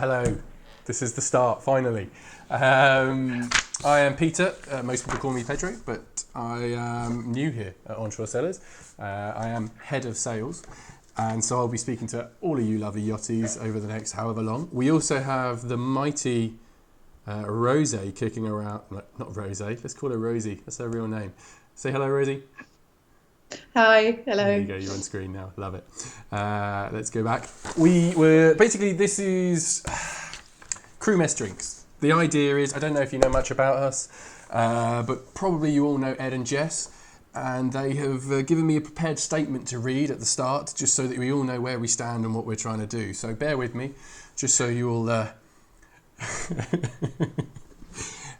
Hello, this is the start, finally. I am Peter, most people call me Pedro, but I am new here at Onshore Cellars. I am head of sales, and so I'll be speaking to all of you lovely yachties over the next however long. We also have the mighty Rosé kicking around, no, not Rosé, let's call her Rosie, that's her real name. Say hello, Rosie. Hi, There hello. you go, you're on screen now, love it. Let's go back. Basically, this is crew mess drinks. The idea is, I don't know if you know much about us, but probably you all know Ed and Jess, and they have given me a prepared statement to read at the start, just so that we all know where we stand and what we're trying to do. So bear with me, just so you all...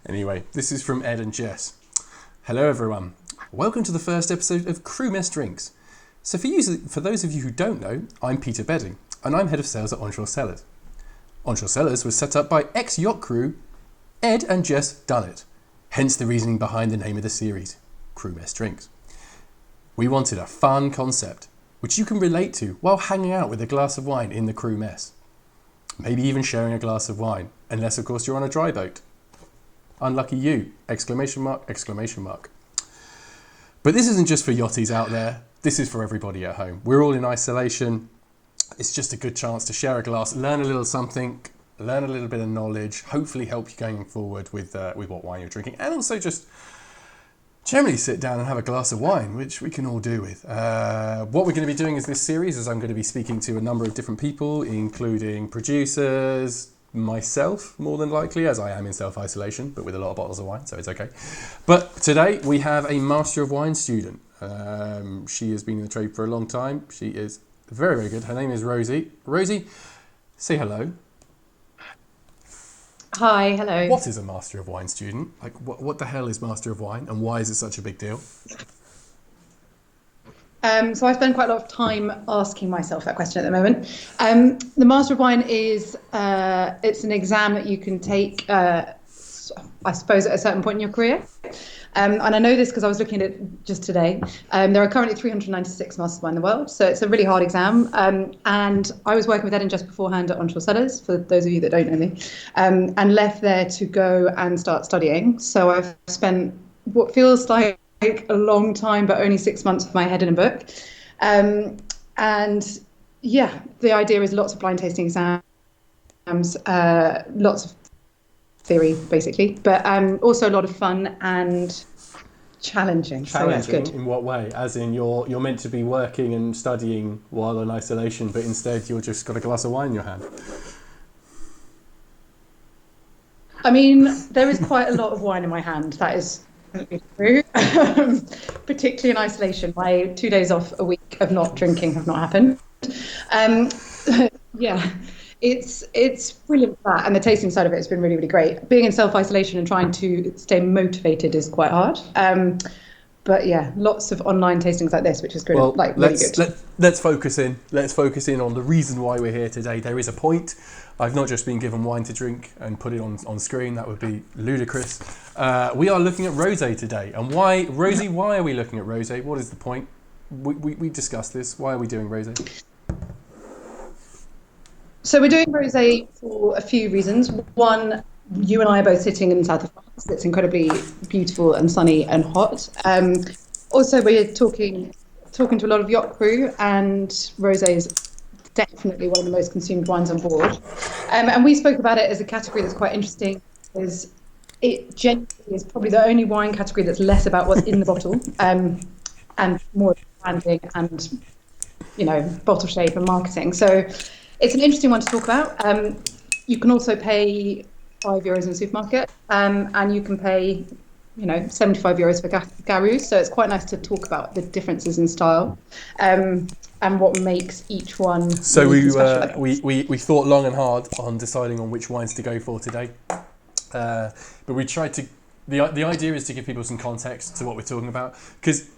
Anyway, this is from Ed and Jess. Hello everyone. Welcome to the first episode of Crew Mess Drinks. So for those of you who don't know, I'm Peter Bedding, and I'm head of sales at Onshore Cellars. Onshore Cellars was set up by ex-yacht crew Ed and Jess Dunnett, hence the reasoning behind the name of the series, Crew Mess Drinks. We wanted a fun concept, which you can relate to while hanging out with a glass of wine in the crew mess. Maybe even sharing a glass of wine, unless of course you're on a dry boat. Unlucky you! Exclamation mark, exclamation mark. But this isn't just for yachties out there, this is for everybody at home. We're all in isolation. It's just a good chance to share a glass, learn a little something, learn a little bit of knowledge, hopefully help you going forward with what wine you're drinking, and also just generally sit down and have a glass of wine, which we can all do with. What we're going to be doing is this series is I'm going to be speaking to a number of different people, including producers, myself, more than likely, as I am in self-isolation, but with a lot of bottles of wine, so it's okay. But today we have a Master of Wine student. She has been in the trade for a long time. She is very, very good. Her name is Rosie. Rosie, say hello. Hi, hello. What is a Master of Wine student? Like, what the hell is Master of Wine, and why is it such a big deal? So I spend quite a lot of time asking myself that question at the moment. The Master of Wine is it's an exam that you can take, I suppose, at a certain point in your career. And I know this because I was looking at it just today. There are currently 396 Masters of Wine in the world, so it's a really hard exam. And I was working with Ed and Jess beforehand at Onshore Cellars, for those of you that don't know me, and left there to go and start studying. So I've spent what feels like a long time, but only 6 months with my head in a book. And yeah, the idea is lots of blind tasting exams, lots of theory basically, but also a lot of fun and challenging. So that's good. In what way? As in you're meant to be working and studying while in isolation, but instead you're just got a glass of wine in your hand. I mean, there is quite a lot of wine in my hand. That is true. Particularly in isolation. My 2 days off a week of not drinking have not happened. Yeah, it's brilliant for that, and the tasting side of it has been really, really great. Being in self-isolation and trying to stay motivated is quite hard. But yeah, lots of online tastings like this, which is really, really good. Let's focus in. Let's focus in on the reason why we're here today. There is a point. I've not just been given wine to drink and put it on screen. That would be ludicrous. We are looking at Rosé today. And why, Rosie, why are we looking at Rosé? What is the point? We discussed this. Why are we doing Rosé? So we're doing rosé for a few reasons. One, you and I are both sitting in the south of France. It's incredibly beautiful and sunny and hot. Also, we're talking to a lot of yacht crew, and rosé is definitely one of the most consumed wines on board. And we spoke about it as a category that's quite interesting, because it genuinely is probably the only wine category that's less about what's in the bottle, and more branding and, bottle shape and marketing. So it's an interesting one to talk about. You can also pay €5 in the supermarket, and you can pay, €75 for Garous. So it's quite nice to talk about the differences in style, and what makes each one. So we thought long and hard on deciding on which wines to go for today, but we tried to. The idea is to give people some context to what we're talking about, because,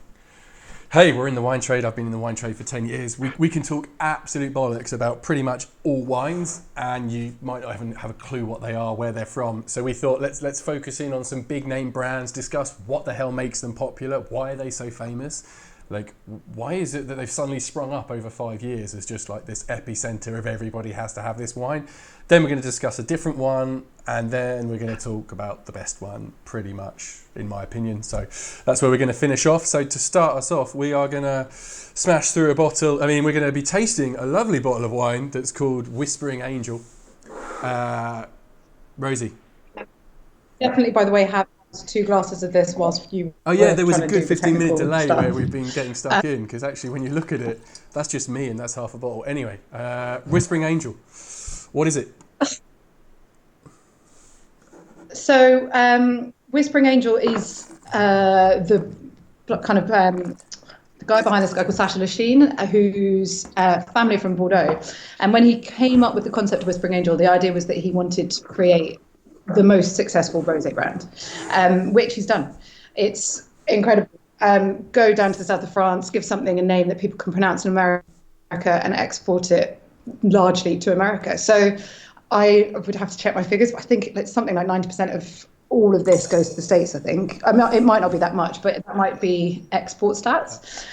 hey, we're in the wine trade. I've been in the wine trade for 10 years. We can talk absolute bollocks about pretty much all wines, and you might not even have a clue what they are, where they're from. So we thought let's focus in on some big name brands, discuss what the hell makes them popular, why are they so famous, like why is it that they've suddenly sprung up over 5 years as just like this epicenter of everybody has to have this wine. Then we're going to discuss a different one, and then we're going to talk about the best one, pretty much, in my opinion. So that's where we're going to finish off. So to start us off, we are going to smash through a bottle. I mean, we're going to be tasting a lovely bottle of wine that's called Whispering Angel. Rosie. Definitely, by the way, have 2 glasses of this whilst you. Oh yeah, there was a trying to good do the 15-minute technical delay stuff. where we've been getting stuck in, because actually when you look at it, that's just me and that's half a bottle. Anyway, Whispering Angel, what is it? So, Whispering Angel is the kind of the guy behind this guy called Sacha Lachine, who's family from Bordeaux. And when he came up with the concept of Whispering Angel, the idea was that he wanted to create the most successful rosé brand, which he's done. It's incredible. Go down to the south of France, give something a name that people can pronounce in America, and export it largely to America. So I would have to check my figures, but I think it's something like 90% of all of this goes to the States, I think. I mean, it might not be that much, but that might be export stats.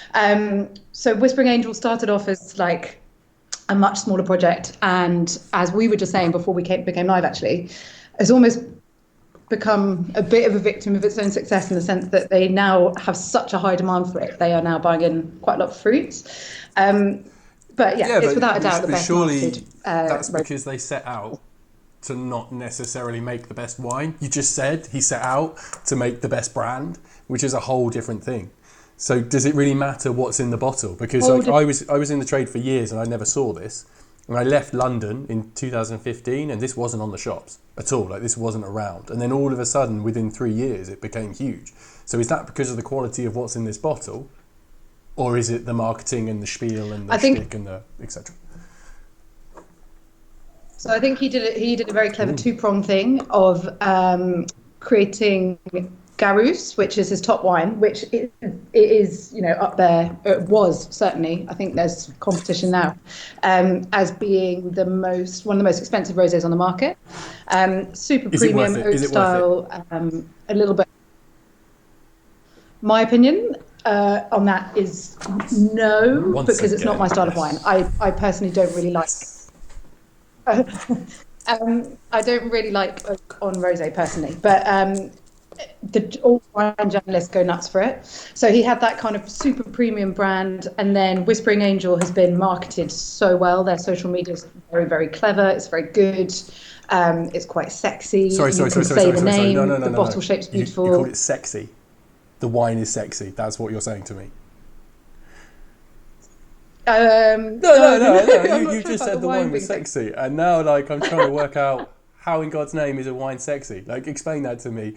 So Whispering Angel started off as like a much smaller project. And as we were just saying before we became live, actually, has almost become a bit of a victim of its own success in the sense that they now have such a high demand for it. They are now buying in quite a lot of fruits. But it's without a doubt the best marketed. That's because they set out to not necessarily make the best wine. You just said he set out to make the best brand, which is a whole different thing. So does it really matter what's in the bottle? Because I was in the trade for years and I never saw this. And I left London in 2015 and this wasn't on the shops at all. Like, this wasn't around. And then all of a sudden, within 3 years, it became huge. So is that because of the quality of what's in this bottle? Or is it the marketing and the spiel and the shtick and the etc.? So I think he did a very clever 2-pronged thing of creating Garous, which is his top wine, which it is, up there. It was certainly. I think there's competition now, as being one of the most expensive rosés on the market. Super premium oak style, a little bit. My opinion on that is no, because it's not my style of wine. I personally don't really like. I don't really like oak on rosé personally, but all wine journalists go nuts for it. So he had that kind of super premium brand, and then Whispering Angel has been marketed so well. Their social media is very, very clever. It's very good. It's quite sexy. Sorry. No. The bottle shape's beautiful. You called it sexy. The wine is sexy. That's what you're saying to me. No. You just said the wine was sexy, and now I'm trying to work out how in God's name is a wine sexy. Explain that to me.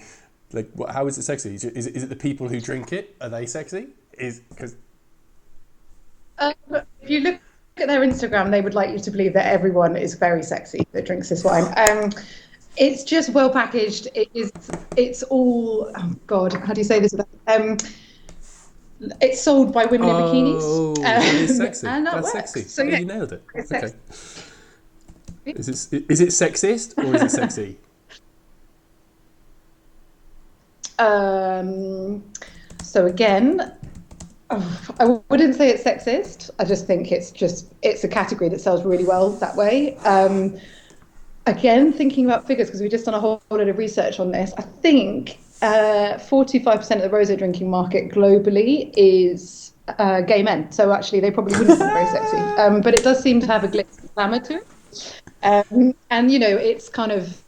How is it sexy? Is it the people who drink it? Are they sexy? If you look at their Instagram, they would like you to believe that everyone is very sexy that drinks this wine. It's just well packaged. It's all. Oh God, how do you say this? It's sold by women in bikinis. Oh, it's sexy. And that That's works. sexy. So you nailed it. Okay. Is it sexist or is it sexy? So again, I wouldn't say it's sexist. I just think it's a category that sells really well that way. Again, thinking about figures, because we've just done a whole lot of research on this, I think 45% of the rosé drinking market globally is gay men. So actually, they probably wouldn't be very sexy. But it does seem to have a glitz and glamour to it. And it's kind of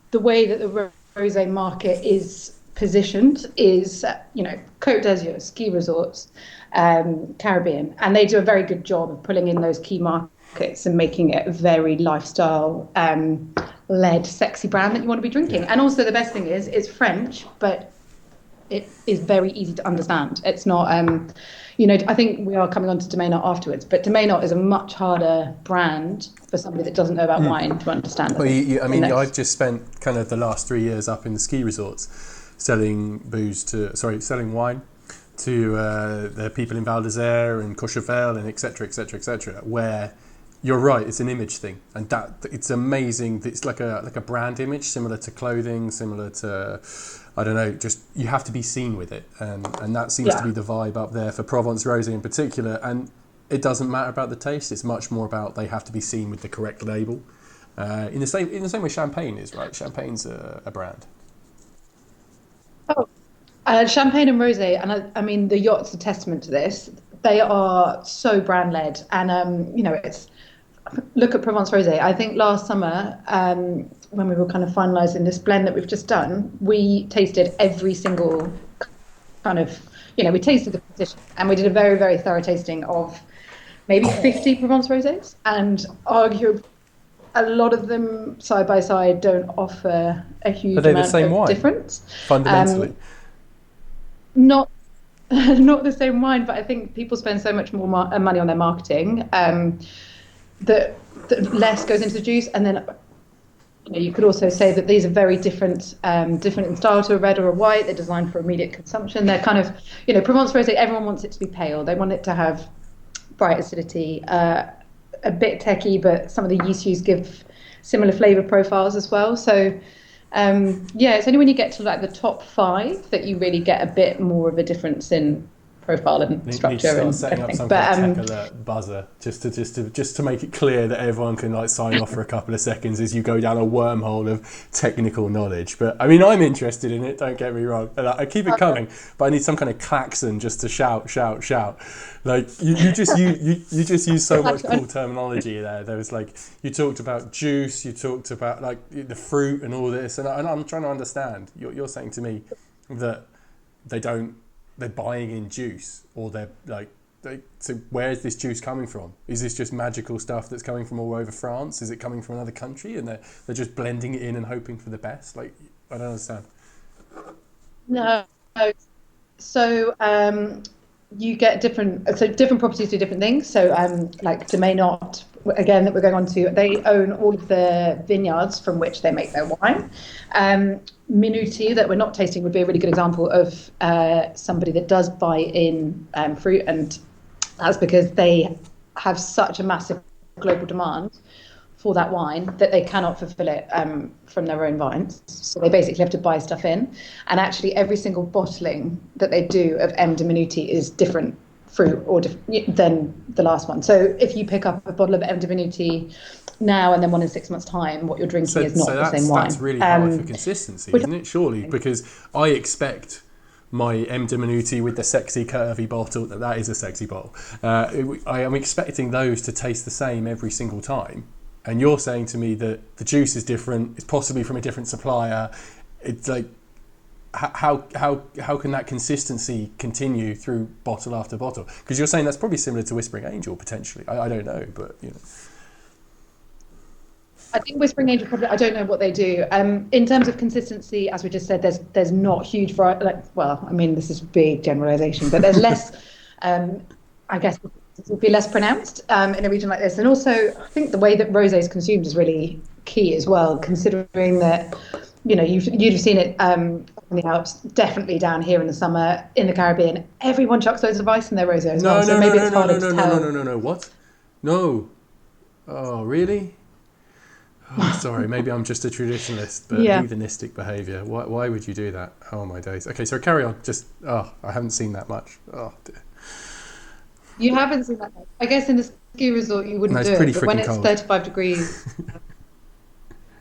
the way that the rosé market is positioned is, Côte d'Azur, ski resorts, Caribbean, and they do a very good job of pulling in those key markets and making it a very lifestyle led sexy brand that you want to be drinking. And also the best thing is it's French, but it is very easy to understand. It's not I think we are coming on to Domaine afterwards, but Domaine is a much harder brand for somebody that doesn't know about wine to understand. Well, I've just spent kind of the last 3 years up in the ski resorts selling wine to the people in Val d'Isère and Courchevel and etc., where you're right, it's an image thing, and that it's amazing. It's like a brand image, similar to clothing, similar to, I don't know, just you have to be seen with it, and that seems to be the vibe up there for Provence Rosé in particular. And it doesn't matter about the taste; it's much more about they have to be seen with the correct label. in the same way Champagne is, right? Champagne's a brand. Oh, Champagne and Rosé, and I mean the yacht's a testament to this. They are so brand led, and it's look at Provence Rosé. I think last summer, when we were kind of finalising this blend that we've just done, we tasted every single kind of, we tasted the position, and we did a very, very thorough tasting of maybe 50 Provence Rosés, and arguably a lot of them side by side don't offer a huge amount of difference. Fundamentally. Not not the same wine, but I think people spend so much more money on their marketing that less goes into the juice. And then you could also say that these are very different in style to a red or a white. They're designed for immediate consumption. They're kind of, Provence Rosé, everyone wants it to be pale. They want it to have bright acidity, a bit techy, but some of the yeast use give similar flavour profiles as well. So it's only when you get to like the top 5 that you really get a bit more of a difference in profile and structure and setting everything. up some kind of tech alert buzzer just to make it clear that everyone can like sign off for a couple of seconds as you go down a wormhole of technical knowledge. But I mean, I'm interested in it, don't get me wrong, and I keep it coming, but I need some kind of klaxon just to shout. Like you just use so much cool terminology there. There was like, you talked about juice, you talked about like the fruit and all this, and I'm trying to understand. You're saying to me that they're buying in juice, or so where is this juice coming from? Is this just magical stuff that's coming from all over France? Is it coming from another country and they're just blending it in and hoping for the best? Like, I don't understand. No. So you get different properties do different things. So like Domaine, again, that we're going on to, they own all of the vineyards from which they make their wine. Minuti, that we're not tasting, would be a really good example of somebody that does buy in fruit, and that's because they have such a massive global demand for that wine that they cannot fulfill it from their own vines. So they basically have to buy stuff in. And actually every single bottling that they do of M. de Minuti is different fruit than the last one. So if you pick up a bottle of M. de Minuti now and then one in 6 months' time, what you're drinking is not the same wine. That's really hard for consistency, isn't it? Surely, because I expect my M. de Minuti with the sexy curvy bottle, that is a sexy bottle. I am expecting those to taste the same every single time. And you're saying to me that the juice is different, it's possibly from a different supplier. It's like, how can that consistency continue through bottle after bottle? Because you're saying that's probably similar to Whispering Angel, potentially. I don't know, but I think Whispering Angel probably, I don't know what they do. In terms of consistency, as we just said, there's not huge variety. This is a big generalisation, but there's less, I guess, it would be less pronounced in a region like this. And also, I think the way that rosé is consumed is really key as well, considering that, you'd have seen it in the Alps, definitely down here in the summer, in the Caribbean. Everyone chucks loads of ice in their rosé as well. So maybe it's harder to tell. No. What? No. Oh, really? Oh, sorry, maybe I'm just a traditionalist, but heathenistic behaviour. Why would you do that? Oh, my days. Okay, so carry on. I haven't seen that much. Oh, dear. You haven't seen that much. I guess in the ski resort you wouldn't do it, but when it's cold. 35 degrees...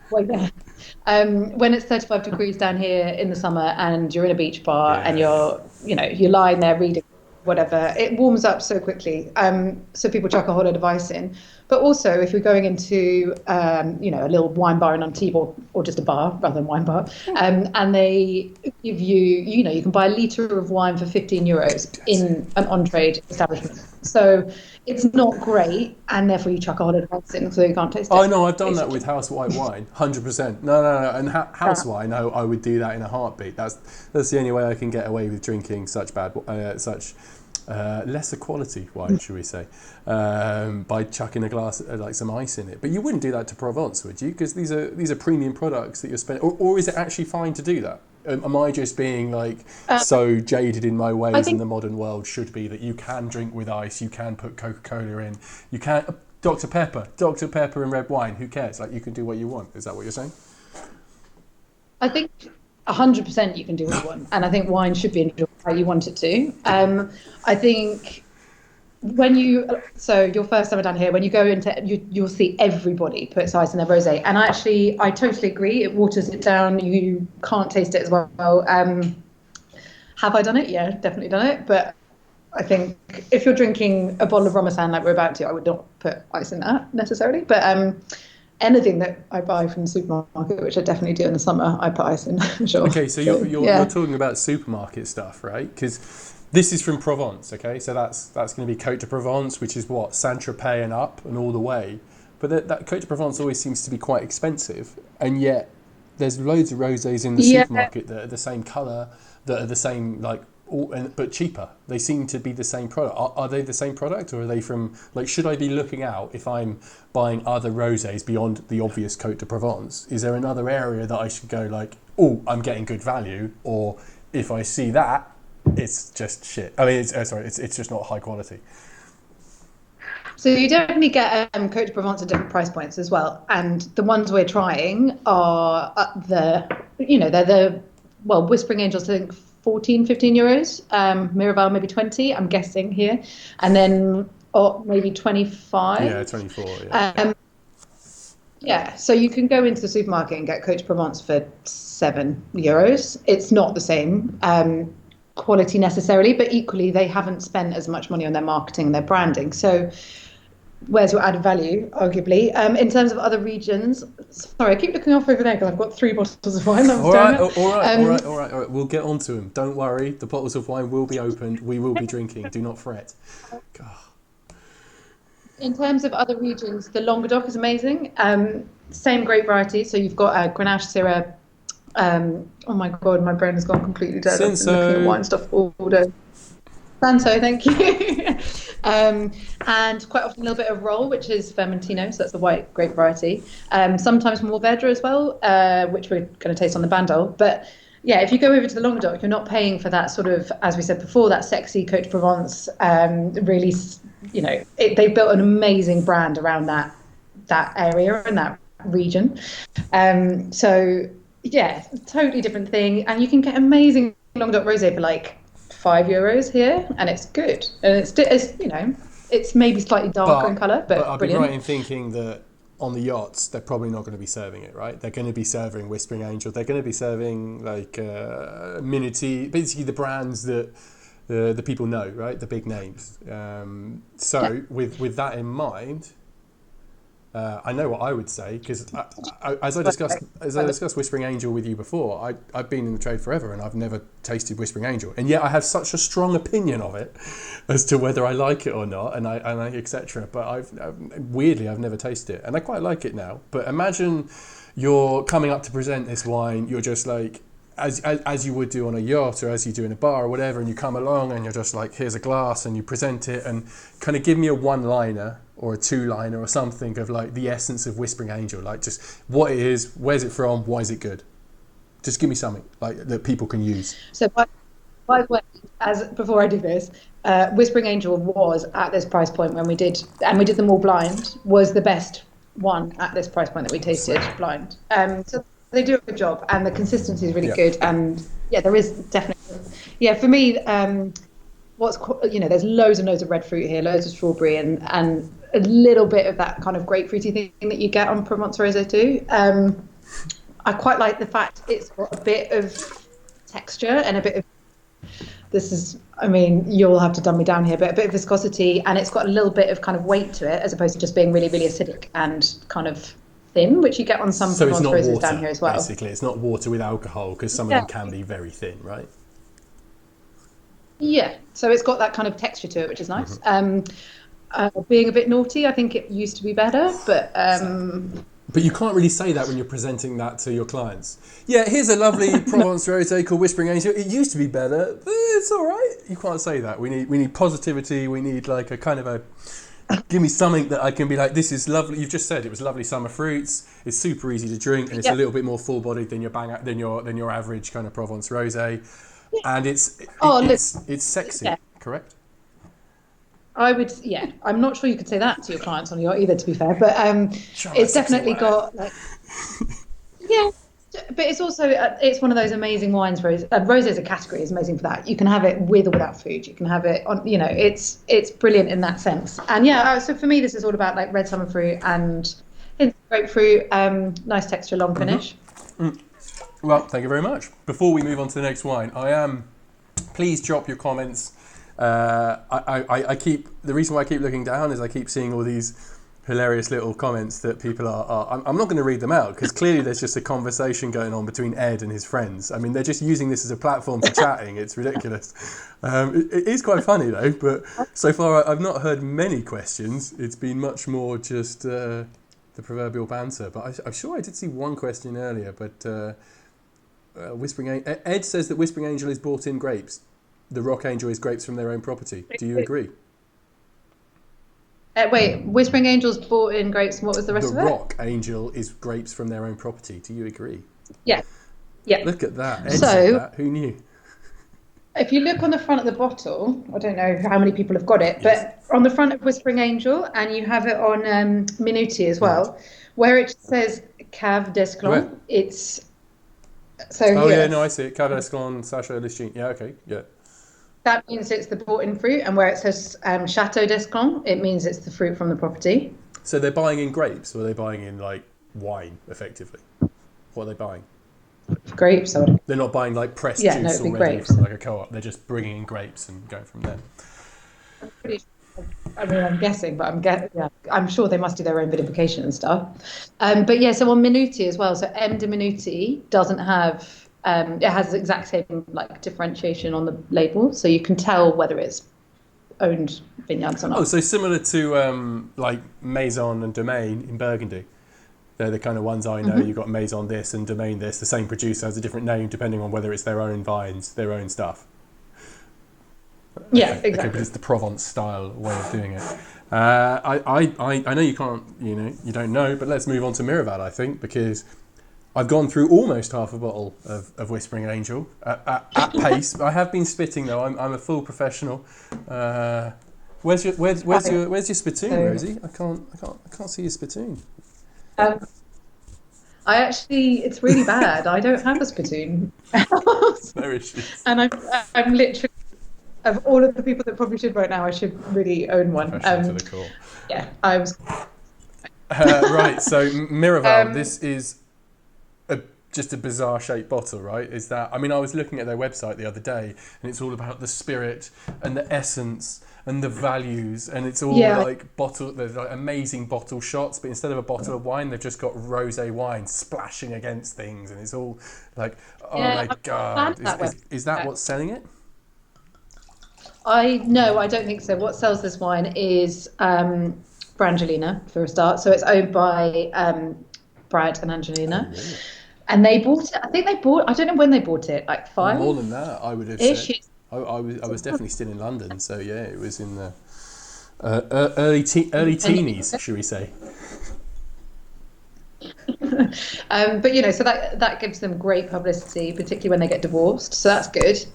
when it's 35 degrees down here in the summer and you're in a beach bar and you're lying there reading whatever, it warms up so quickly. So people chuck a whole load of ice in. But also, if you're going into, a little wine bar in Antibes or just a bar rather than wine bar, and they give you, you can buy a litre of wine for €15 in an on-trade establishment. So it's not great, and therefore you chuck a whole load of ice in so you can't taste it. Oh, no, I've done that with house white wine, 100%. No. And house wine, I would do that in a heartbeat. That's the only way I can get away with drinking such lesser quality wine, should we say, by chucking a glass like some ice in it. But you wouldn't do that to Provence, would you? Because these are premium products that you're spending. Or is it actually fine to do that? Am I just being so jaded in my ways in the modern world? Should be that you can drink with ice, you can put Coca-Cola in, you can Dr Pepper and red wine. Who cares? You can do what you want. Is that what you're saying? I think 100% you can do what you want, and I think wine should be enjoyed how you want it to. I think So your first summer down here, when you go into, you'll see everybody puts ice in their rosé, and I totally agree. It waters it down. You can't taste it as well. Have I done it? Yeah, definitely done it. But I think if you're drinking a bottle of Romassan like we're about to, I would not put ice in that necessarily. But anything that I buy from the supermarket, which I definitely do in the summer, I put ice in. Sure. Okay, so you're talking about supermarket stuff, right? Because this is from Provence, okay? So that's going to be Côte de Provence, which is what, Saint-Tropez and up and all the way. But that Côte de Provence always seems to be quite expensive, and yet there's loads of rosés in the supermarket that are the same colour, that are the same, like, but cheaper. They seem to be the same product. Are they the same product, or are they from, like, should I be looking out if I'm buying other rosés beyond the obvious Côte de Provence? Is there another area that I should go like, oh, I'm getting good value, or if I see that, it's just shit. I mean, it's just not high quality. So you definitely get Côte de Provence at different price points as well, and the ones we're trying are they're the Whispering Angels, I think 14, 15 euros. Miraval maybe 20, I'm guessing here, and then maybe 25. Yeah, 24. Yeah. Yeah, so you can go into the supermarket and get Côte de Provence for €7. It's not the same quality necessarily, but equally they haven't spent as much money on their marketing and their branding. So where's your added value, arguably? In terms of other regions, sorry, I keep looking off over there because I've got 3 bottles of wine. All right. We'll get on to them. Don't worry. The bottles of wine will be opened. We will be drinking. Do not fret. God. In terms of other regions, the Languedoc is amazing. Same grape variety. So you've got Grenache, Syrah. Oh my God, my brain has gone completely dead. I've been looking at wine stuff all day. Sanso, thank you. And quite often a little bit of Roll, which is Fermentino, so that's the white grape variety. Sometimes Mourvèdre as well, which we're going to taste on the Bandol. But yeah, if you go over to the Languedoc, you're not paying for that sort of, as we said before, that sexy Côte de Provence. Really, they've built an amazing brand around that area and that region. So yeah, totally different thing. And you can get amazing Languedoc Rosé for like €5 here, and it's good. And it's maybe slightly darker in colour, but I'd brilliant. be right in thinking that on the yachts, they're probably not going to be serving it, right? They're going to be serving Whispering Angel. They're going to be serving like Minity, basically the brands that the people know, right? The big names. With that in mind, I know what I would say, because as I discussed Whispering Angel with you before, I've been in the trade forever and I've never tasted Whispering Angel, and yet I have such a strong opinion of it as to whether I like it or not, and I etc. But I've never tasted it, and I quite like it now. But imagine you're coming up to present this wine, you're just like, as you would do on a yacht or as you do in a bar or whatever, and you come along and you're just like, here's a glass, and you present it, and kind of give me a one-liner or a two-liner or something of like the essence of Whispering Angel, like just what it is, where's it from, why is it good? Just give me something like that people can use. So by the way, before I do this, Whispering Angel was at this price point when we did them all blind, was the best one at this price point that we tasted blind. So they do a good job, and the consistency is really good. And yeah, there is definitely, for me, there's loads and loads of red fruit here, loads of strawberry, and a little bit of that kind of grapefruity thing that you get on Provence Rosé too. I quite like the fact it's got a bit of texture and a bit of, you'll have to dumb me down here, but a bit of viscosity, and it's got a little bit of kind of weight to it, as opposed to just being really, really acidic and kind of thin, which you get on some Provence Rosés down here as well. Basically, it's not water with alcohol, because some of them can be very thin, right? Yeah, so it's got that kind of texture to it, which is nice. Being a bit naughty, I think it used to be better, but you can't really say that when you're presenting that to your clients. Yeah, here's a lovely Provence Rosé called Whispering Angel. It used to be better, but it's all right. You can't say that. We need positivity. We need like a kind of a, give me something that I can be like, this is lovely. You've just said it was lovely summer fruits. It's super easy to drink, and it's a little bit more full bodied than your average kind of Provence Rosé, and it's sexy, correct? I would, I'm not sure you could say that to your clients on the yacht either, to be fair, but it's definitely got like, but it's also it's one of those amazing wines. Rosé as a category is amazing for that. You can have it with or without food. You can have it on. It's brilliant in that sense. And yeah, so for me, this is all about like red summer fruit and grapefruit. Nice texture, long finish. Well, thank you very much. Before we move on to the next wine, please drop your comments. The reason why I keep looking down is I keep seeing all these hilarious little comments that people I'm not going to read them out because clearly there's just a conversation going on between Ed and his friends. I mean, they're just using this as a platform for chatting. It's ridiculous. It is quite funny though, but so far I've not heard many questions. It's been much more just the proverbial banter. But I'm sure I did see one question earlier, but Ed says that Whispering Angel is bought in grapes. The Rock Angel is grapes from their own property. Do you agree? Wait, Whispering Angel's bought in grapes, and what was the rest of it? The Rock Angel is grapes from their own property. Do you agree? Yeah. Yeah. Look at that. Ed said that. Who knew? If you look on the front of the bottle, I don't know how many people have got it, but on the front of Whispering Angel, and you have it on Minuti as well, where it says Cave d'Esclans, it's... So oh, yeah, no, I see it. Cave d'Esclans, Sachet Listine. Yeah, okay, yeah. That means it's the bought-in fruit, and where it says Château d'Esclans, it means it's the fruit from the property. So they're buying in grapes, or are they buying in, like, wine, effectively? What are they buying? Grapes. They're not buying, like, pressed juice already from, like, a co-op. They're just bringing in grapes and going from there. I'm guessing, but I'm sure they must do their own vinification and stuff. But yeah, so on Minuti as well. So M de Minuti doesn't have... it has the exact same like differentiation on the label, so you can tell whether it's owned vineyards or not. Oh, so similar to like Maison and Domaine in Burgundy. They're the kind of ones I know. You've got Maison this and Domaine this. The same producer has a different name depending on whether it's their own vines, their own stuff. Yeah, okay, exactly. Okay, but it's the Provence style way of doing it. I know you can't, you don't know, but let's move on to Miraval, I think, because I've gone through almost half a bottle of Whispering Angel at pace. I have been spitting though. I'm a full professional. Where's your spittoon, Rosie? I can't see your spittoon. It's really bad. I don't have a spittoon. No issues. And I'm literally, of all of the people that probably should right now, I should really own one. To the core. Yeah, I was. Right. So Miraval, this is just a bizarre shaped bottle, right? Is that? I mean, I was looking at their website the other day, and it's all about the spirit and the essence and the values, and it's all like bottle. There's like amazing bottle shots, but instead of a bottle of wine, they've just got rosé wine splashing against things, and it's all like, oh my god, is that what's selling it? No, I don't think so. What sells this wine is Brangelina for a start. So it's owned by Brad and Angelina. Oh, really? And they bought it. I think I don't know when they bought it. Like 5. More than that, I would have said. I was definitely still in London, so yeah, it was in the early teenies, should we say? But so that gives them great publicity, particularly when they get divorced. So that's good.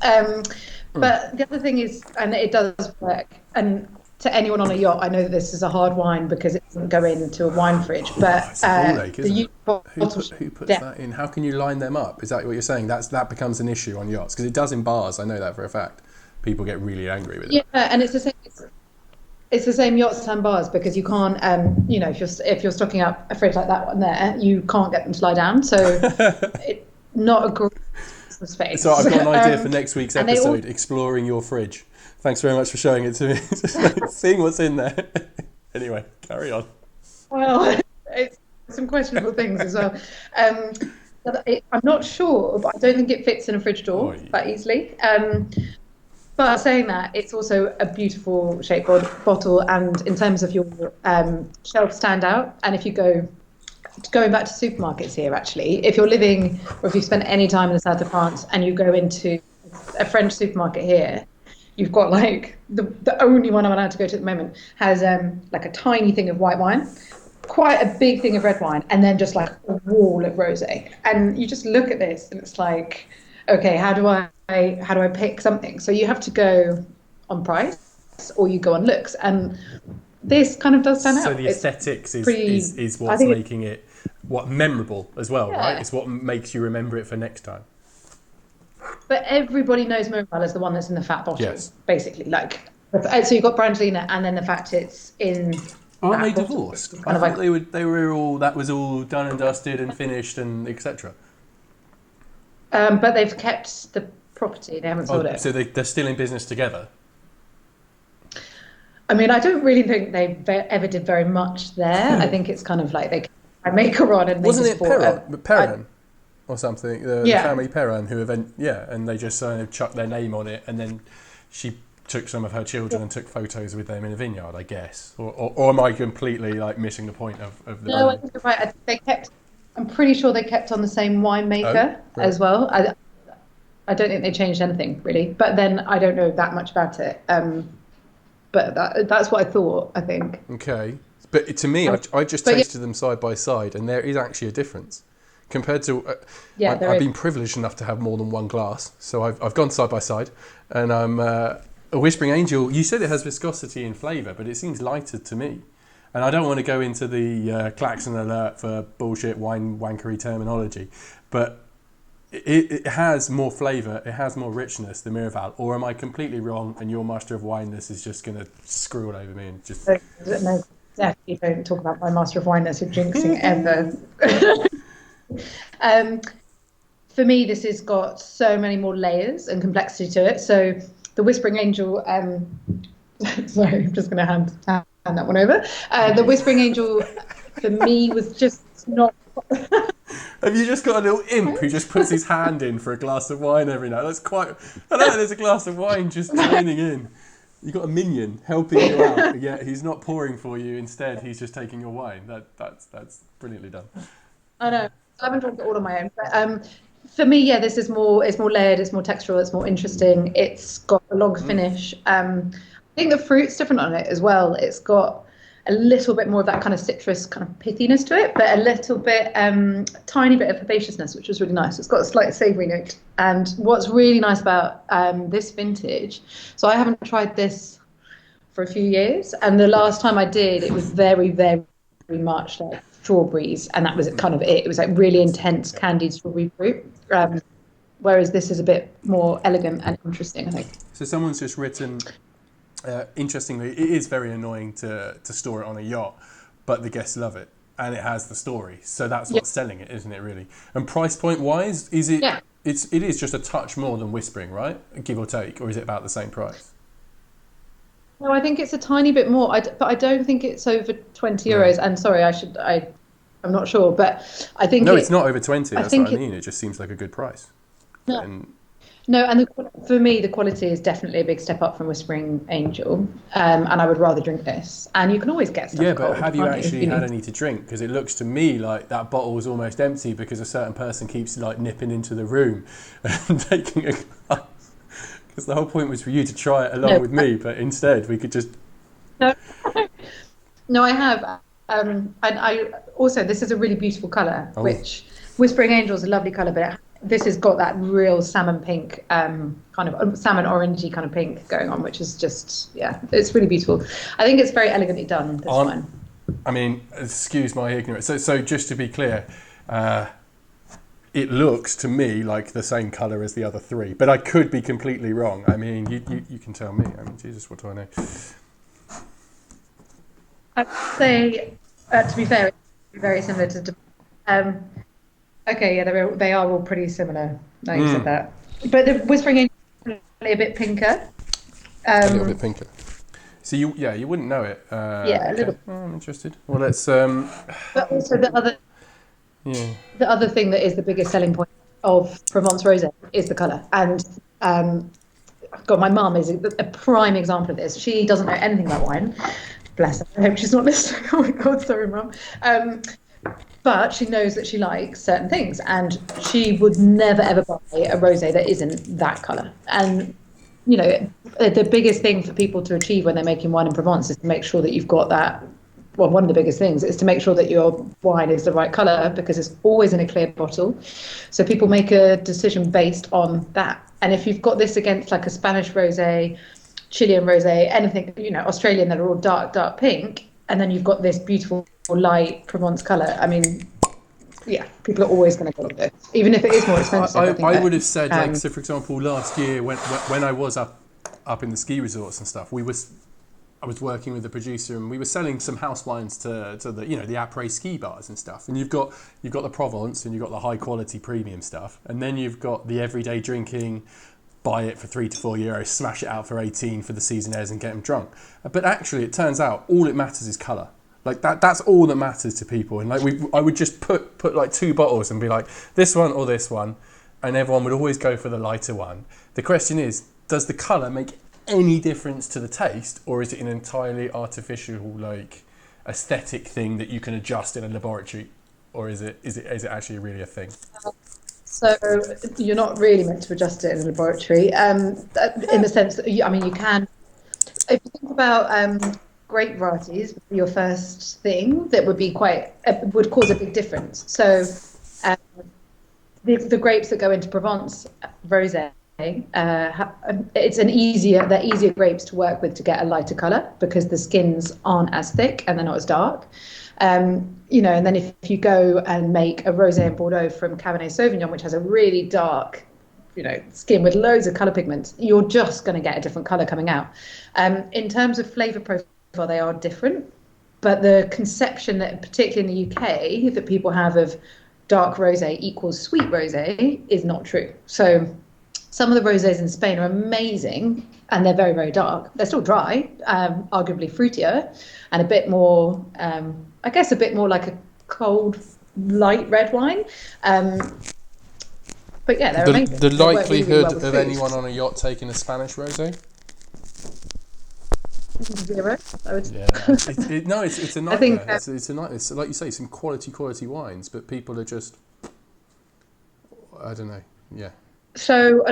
But the other thing is, and it does work, and to anyone on a yacht, I know that this is a hard wine because it doesn't go into a wine fridge. But it's a ball ache, isn't it? Who puts that in? How can you line them up? Is that what you're saying? That becomes an issue on yachts because it does in bars. I know that for a fact. People get really angry with it. Yeah, and it's the same. It's the same yachts and bars because you can't, if you're stocking up a fridge like that one there, you can't get them to lie down. So it's not a great space. So I've got an idea for next week's episode: exploring your fridge. Thanks very much for showing it to me. Just like seeing what's in there. Anyway, carry on. Well, it's some questionable things as well. I'm not sure, but I don't think it fits in a fridge door that easily. But saying that, it's also a beautiful shaped bottle, and in terms of your shelf standout, and if you going back to supermarkets here, actually, if you're living or if you've spent any time in the south of France and you go into a French supermarket here, you've got like the only one I'm allowed to go to at the moment has like a tiny thing of white wine, quite a big thing of red wine, and then just like a wall of rosé. And you just look at this and it's like, okay, how do I pick something? So you have to go on price or you go on looks, and this kind of does stand out. So the aesthetics is what's making it memorable as well, right? Yeah. It's what makes you remember it for next time. But everybody knows Miraval as the one that's in the fat bottle, Yes. basically. Like, so you've got Brangelina, and then the fact it's in. Aren't they that bottle, divorced? it's I kind of thought like, they were all, that was all done and dusted and finished and etc. but they've kept the property. They haven't sold it. So they're still in business together. I mean, I don't really think they ever did very much there. I think it's kind of like they make a run and they Wasn't just it Perrin or something? The Yeah. family Perrin who and they just kind of chucked their name on it, and then she took some of her children and took photos with them in a vineyard, I guess. Or am I completely like missing the point of the? No, I think you're right. I think they kept. I'm pretty sure they kept on the same winemaker as well. I don't think they changed anything really, but then I don't know that much about it. But that's what I thought, I think. Okay. But to me, I just tasted them side by side, and there is actually a difference. Compared to... I've been privileged enough to have more than one glass, so I've gone side by side, and I'm... a Whispering Angel, you said it has viscosity and flavour, but it seems lighter to me. And I don't want to go into the klaxon alert for bullshit wine wankery terminology, but... It has more flavour, it has more richness than Miraval, or am I completely wrong and your master of wineness is just going to screw it over me and just... No, definitely don't talk about my master of wineness or jinxing ever. For me, this has got so many more layers and complexity to it. So the Whispering Angel, sorry, I'm just going to hand that one over. The Whispering Angel, for me, was just not... Have you just got a little imp who just puts his hand in for a glass of wine every night? That's quite... I know there's a glass of wine just joining in. You've got a minion helping you out, yet he's not pouring for you. Instead, he's just taking your wine. That's brilliantly done. I know. I haven't drunk it all on my own. But for me, yeah, this is more... It's more layered, it's more textural, it's more interesting. It's got a long finish. I think the fruit's different on it as well. It's got a little bit more of that kind of citrus kind of pithiness to it, but a little bit, tiny bit of herbaceousness, which was really nice. It's got a slight savoury note. And what's really nice about this vintage, so I haven't tried this for a few years, and the last time I did, it was very, very much like strawberries, and that was kind of it. It was like really intense candied strawberry fruit, whereas this is a bit more elegant and interesting, I think. So someone's just written... interestingly, it is very annoying to store it on a yacht, but the guests love it, and it has the story. So that's what's selling it, isn't it? Really. And price point wise, is it? Yeah. It is just a touch more than Whispering, right? Give or take, or is it about the same price? No, I think it's a tiny bit more. But I don't think it's over 20 euros. And sorry, I'm not sure, but I think it's not over 20. That's what I mean. It just seems like a good price. No. No, and for me, the quality is definitely a big step up from Whispering Angel, and I would rather drink this. And you can always get stuff cold, but have you actually had any to drink? Because it looks to me like that bottle was almost empty because a certain person keeps like nipping into the room and taking a glass. Because the whole point was for you to try it along with me, but instead we could just... No, I have. And I also, this is a really beautiful colour, which Whispering Angel is a lovely colour, but this has got that real salmon pink, kind of salmon orangey kind of pink going on, which is just, it's really beautiful. I think it's very elegantly done, this one. I mean, excuse my ignorance. So just to be clear, it looks to me like the same colour as the other three, but I could be completely wrong. I mean, you can tell me. I mean, Jesus, what do I know? I'd say, to be fair, it's very similar to... okay, yeah, they are all pretty similar. Now you said that. But the Whispering Angel is a bit pinker. A little bit pinker. So you wouldn't know it. A little. Oh, I'm interested. Well, let's. But also the other thing that is the biggest selling point of Provence Rosé is the colour. And God, my mum is a prime example of this. She doesn't know anything about wine. Bless her. I hope she's not listening. Oh my God, sorry, Mum. But she knows that she likes certain things, and she would never ever buy a rosé that isn't that colour. And you know, the biggest thing for people to achieve when they're making wine in Provence is to make sure that you've got that. Well, one of the biggest things is to make sure that your wine is the right colour, because it's always in a clear bottle. So people make a decision based on that. And if you've got this against like a Spanish rosé, Chilean rosé, anything, you know, Australian that are all dark pink, and then you've got this beautiful light Provence colour. I mean, Yeah, people are always going to go with it, even if it is more expensive. I think I that, would have said, like, so for example, last year when I was up in the ski resorts and stuff, I was working with the producer and we were selling some house wines to the the après ski bars and stuff. And you've got the Provence and you've got the high quality premium stuff, and then you've got the everyday drinking. Buy it for €3 to €4, smash it out for 18 for the seasonaires and get them drunk. But actually, it turns out all it matters is colour. Like that's all that matters to people. And like I would just put like 2 bottles and be like, this one or this one, and everyone would always go for the lighter one. The question is, does the colour make any difference to the taste, or is it an entirely artificial, like, aesthetic thing that you can adjust in a laboratory, or is it actually really a thing? So you're not really meant to adjust it in a laboratory, in the sense that you can. If you think about grape varieties, your first thing that would be would cause a big difference. So um, the grapes that go into Provence Rosé, they're easier grapes to work with to get a lighter colour because the skins aren't as thick and they're not as dark. And then if you go and make a Rosé in Bordeaux from Cabernet Sauvignon, which has a really dark, skin with loads of colour pigments, you're just going to get a different colour coming out. In terms of flavour profile, they are different, but the conception that, particularly in the UK, that people have of dark rosé equals sweet rosé is not true. So some of the rosés in Spain are amazing, and they're very, very dark. They're still dry, arguably fruitier, and a bit more, a bit more like a cold, light red wine. But yeah, they're amazing. The They work likelihood really well with of food. anyone on a yacht taking a Spanish rosé? 0, I would say. Yeah, no, it's a nightmare. I think, It's a nightmare. It's, like you say, some quality wines, but people are just, I don't know. Yeah. So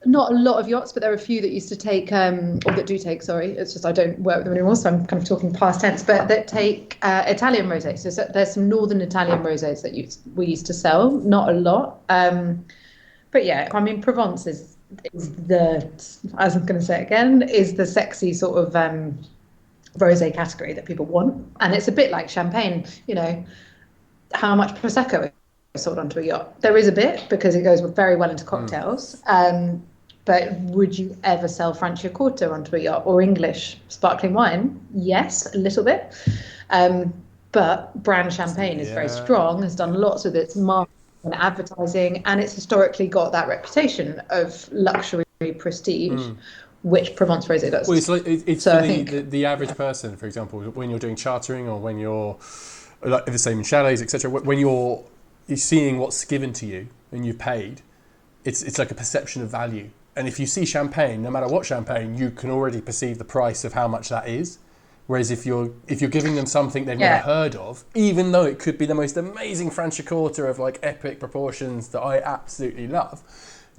not a lot of yachts, but there are a few that used to take, or that do take, sorry, it's just I don't work with them anymore, so I'm kind of talking past tense, but that take Italian rosés. So there's some northern Italian rosés that we used to sell, not a lot. But yeah, Provence is the, as I'm going to say it again, is the sexy sort of rosé category that people want. And it's a bit like champagne, how much Prosecco is sold onto a yacht. There is a bit because it goes very well into cocktails. But would you ever sell Franciacorta onto a yacht or English sparkling wine? Yes, a little bit. But brand champagne is very strong, has done lots with its marketing and advertising, and it's historically got that reputation of luxury prestige, which Provence Rosé does. Well, it's so for the average person, for example, when you're doing chartering or when you're, like the same in chalets, etc., when you're seeing what's given to you and you've paid, it's like a perception of value. And if you see champagne, no matter what champagne, you can already perceive the price of how much that is. Whereas if you're giving them something they've never heard of, even though it could be the most amazing Franciacorta of like epic proportions that I absolutely love,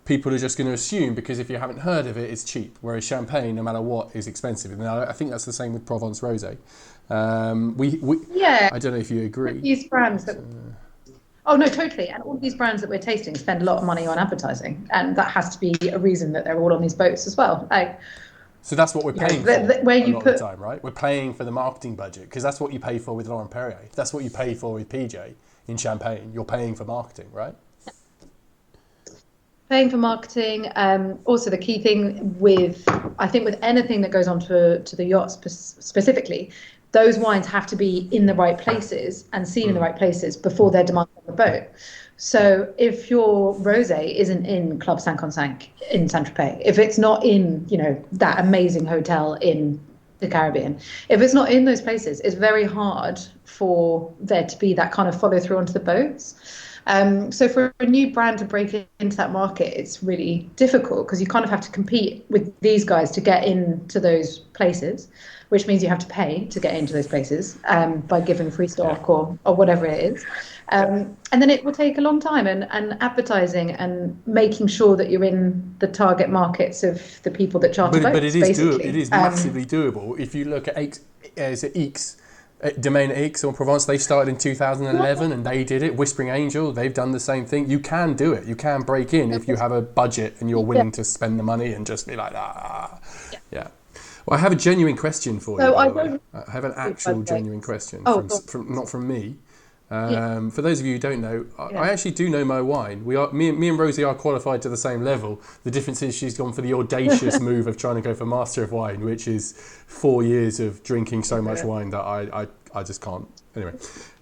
people are just going to assume because if you haven't heard of it, it's cheap. Whereas champagne, no matter what, is expensive. And I think that's the same with Provence Rosé. I don't know if you agree. These brands that. Oh no, totally. And all of these brands that we're tasting spend a lot of money on advertising, and that has to be a reason that they're all on these boats as well. So that's what we're paying for a lot of the time, right? We're paying for the marketing budget because that's what you pay for with Laurent Perrier. That's what you pay for with PJ in Champagne. You're paying for marketing, right? Paying for marketing. Also, the key thing with anything that goes on to the yacht specifically, those wines have to be in the right places and seen in the right places before they're demanded on the boat. So if your rosé isn't in Club 5 in Saint-Tropez, if it's not in, that amazing hotel in the Caribbean, if it's not in those places, it's very hard for there to be that kind of follow through onto the boats. So for a new brand to break into that market, it's really difficult because you kind of have to compete with these guys to get into those places, which means you have to pay to get into those places by giving free stock or whatever it is. And then it will take a long time and advertising and making sure that you're in the target markets of the people that charter boats. But it is doable. It is massively doable. If you look at Domaine Aix or Provence, they started in 2011 and they did it. Whispering Angel, they've done the same thing. You can do it. You can break in if you have a budget and you're willing to spend the money and just be like, yeah. Well, I have a genuine question for you. I have an actual genuine question from not from me, For those of you who don't know, Yeah. I actually do know my wine. Me and Rosie are qualified to the same level. The difference is she's gone for the audacious move of trying to go for Master of Wine, which is 4 years of drinking so much wine that I just can't. Anyway,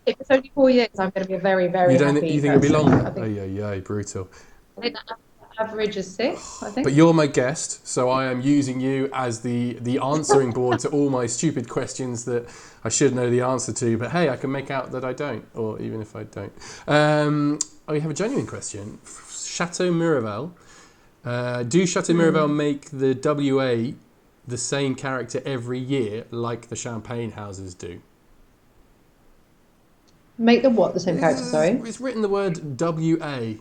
If it's only 4 years, I'm going to be a very, very you don't happy you think it'll be person. longer? I think, Yeah, brutal. I think the average is 6, I think. But you're my guest, so I am using you as the answering board to all my stupid questions that I should know the answer to. But hey, I can make out that I don't, or even if I don't. We have a genuine question. Château Miraval. Do Château Miraval make the WA the same character every year like the champagne houses do? Make the what? The same character, sorry? It's written the word WA.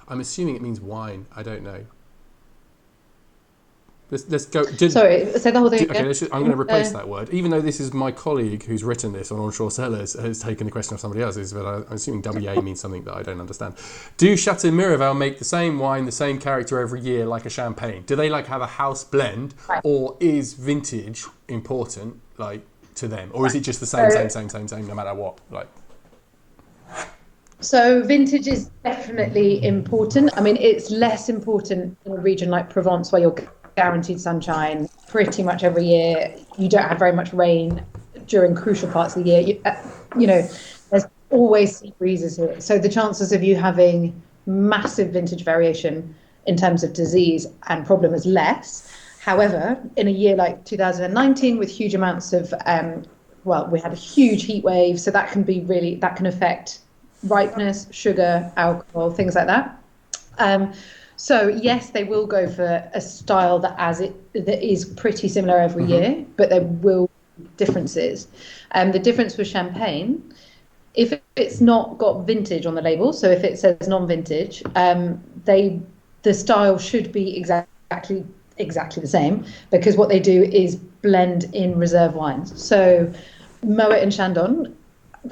I'm assuming it means wine. I don't know. Let's go. Sorry, say the whole thing. Okay, I'm going to replace that word. Even though this is my colleague who's written this on Onshore Cellars, has taken the question of somebody else's, but I'm assuming WA means something that I don't understand. Do Château Miraval make the same wine, the same character every year like a champagne? Do they like have a house blend, or is vintage important like to them, or is it just the same no matter what? Like. So vintage is definitely important. I mean, it's less important in a region like Provence where you're guaranteed sunshine pretty much every year. You don't have very much rain during crucial parts of the year. There's always sea breezes here. So the chances of you having massive vintage variation in terms of disease and problem is less. However, in a year like 2019 with huge amounts of, we had a huge heat wave. So that can affect ripeness, sugar, alcohol, things like that. So yes, they will go for a style that is pretty similar every year, but there will be differences. The difference with champagne, if it's not got vintage on the label, so if it says non-vintage, the style should be exactly the same, because what they do is blend in reserve wines. So Moet and Chandon,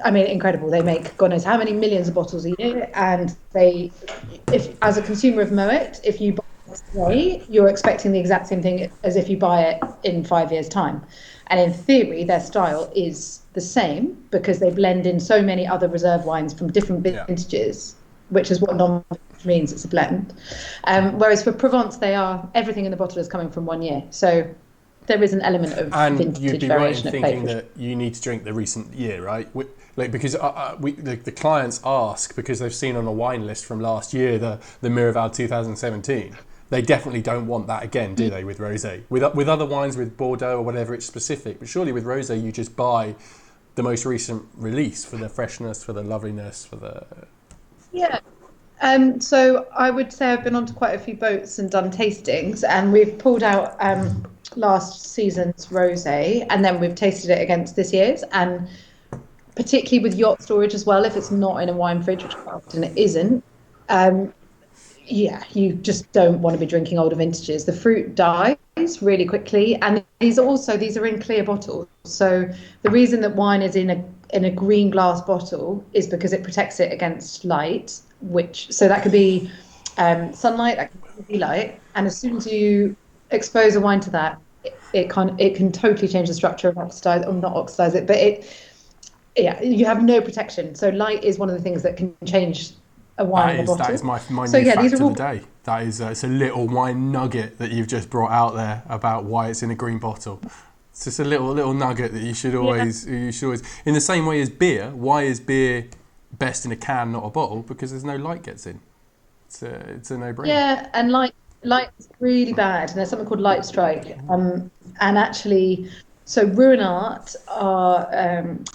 I mean, incredible. They make God knows how many millions of bottles a year, and if as a consumer of Moet, if you buy it today, you're expecting the exact same thing as if you buy it in 5 years' time. And in theory, their style is the same because they blend in so many other reserve wines from different vintages, which is what non-vintage means. It's a blend. Whereas for Provence, everything in the bottle is coming from 1 year. So there is an element of vintage you'd be right in variation thinking that you need to drink the recent year, right? Because the clients ask, because they've seen on a wine list from last year the Miraval 2017. They definitely don't want that again, do they? With Rosé, with other wines, with Bordeaux or whatever, it's specific. But surely with Rosé, you just buy the most recent release for the freshness, for the loveliness, for the So I would say I've been onto quite a few boats and done tastings, and we've pulled out last season's rosé, and then we've tasted it against this year's, and particularly with yacht storage as well, if it's not in a wine fridge, which quite often it isn't, you just don't want to be drinking older vintages. The fruit dies really quickly, and these are in clear bottles. So the reason that wine is in a green glass bottle is because it protects it against light, so that could be sunlight, that could be light, and as soon as you expose a wine to that, it can totally change the structure of oxidize, or not oxidize it, but you have no protection. So light is one of the things that can change a wine in a bottle. That is my new fact of the day. That is it's a little wine nugget that you've just brought out there about why it's in a green bottle. It's just a little nugget that you should always in the same way as beer. Why is beer best in a can, not a bottle? Because there's no light gets in. It's a no-brainer. Yeah, and light is really bad, and there's something called light strike. And actually, so Ruinart are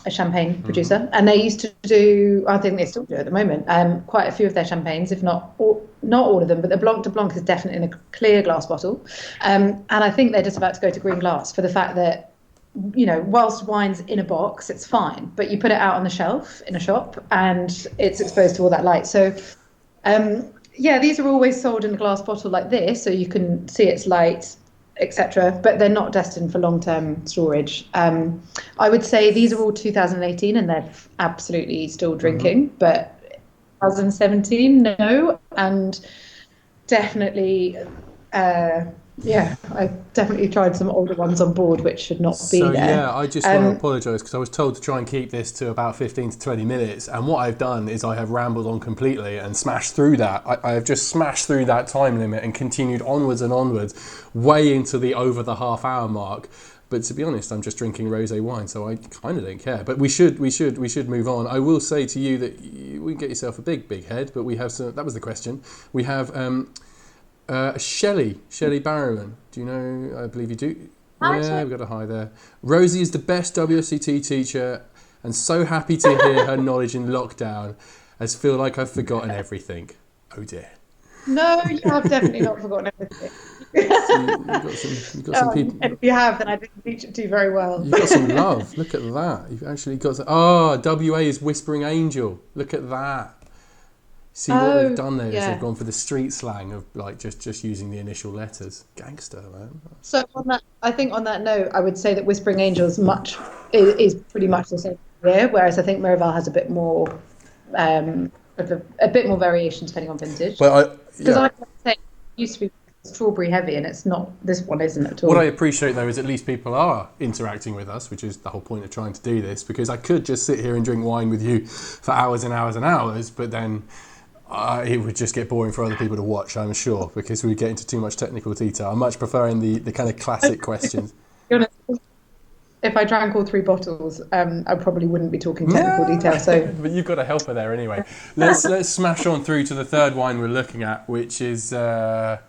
a champagne producer, and they used to do, I think they still do at the moment, quite a few of their champagnes, if not all of them, but the Blanc de Blanc is definitely in a clear glass bottle. And I think they're just about to go to green glass for the fact that, whilst wine's in a box, it's fine, but you put it out on the shelf in a shop and it's exposed to all that light. So, these are always sold in a glass bottle like this, so you can see its light, etc., but they're not destined for long-term storage. I would say these are all 2018 and they're absolutely still drinking, but 2017, no, and definitely Yeah, I definitely tried some older ones on board, which should not be So there. yeah, I just want to apologise because I was told to try and keep this to about 15 to 20 minutes, and what I've done is I have rambled on completely and smashed through that. I have just smashed through that time limit and continued onwards and onwards, way into the over the half hour mark. But to be honest, I'm just drinking rosé wine, so I kind of don't care. But we should move on. I will say to you that we can get yourself a big head, but we have some. That was the question. We have Shelley Barrowman. Do you know? I believe you do. Yeah, we've got a hi there. Rosie is the best WSET teacher, and so happy to hear her knowledge in lockdown. As feel like I've forgotten everything. Oh dear. No, you have definitely not forgotten everything. You've got some people. And if you have, then I didn't teach it to you very well. You've got some love. Look at that. You've actually got some. WA is Whispering Angel. Look at that. See what they've done there is they've gone for the street slang of like just using the initial letters. Gangster, man. So I think on that note, I would say that Whispering Angel is pretty much the same here, whereas I think Miraval has a bit more variation depending on vintage. But because I would say it used to be strawberry heavy, and it's not. This one isn't at all. What I appreciate though is at least people are interacting with us, which is the whole point of trying to do this. Because I could just sit here and drink wine with you for hours and hours and hours, but then it would just get boring for other people to watch, I'm sure, because we get into too much technical detail. I'm much preferring the kind of classic questions. If I drank all 3 bottles, I probably wouldn't be talking technical detail. So, but you've got a helper there anyway. Let's smash on through to the third wine we're looking at, which is in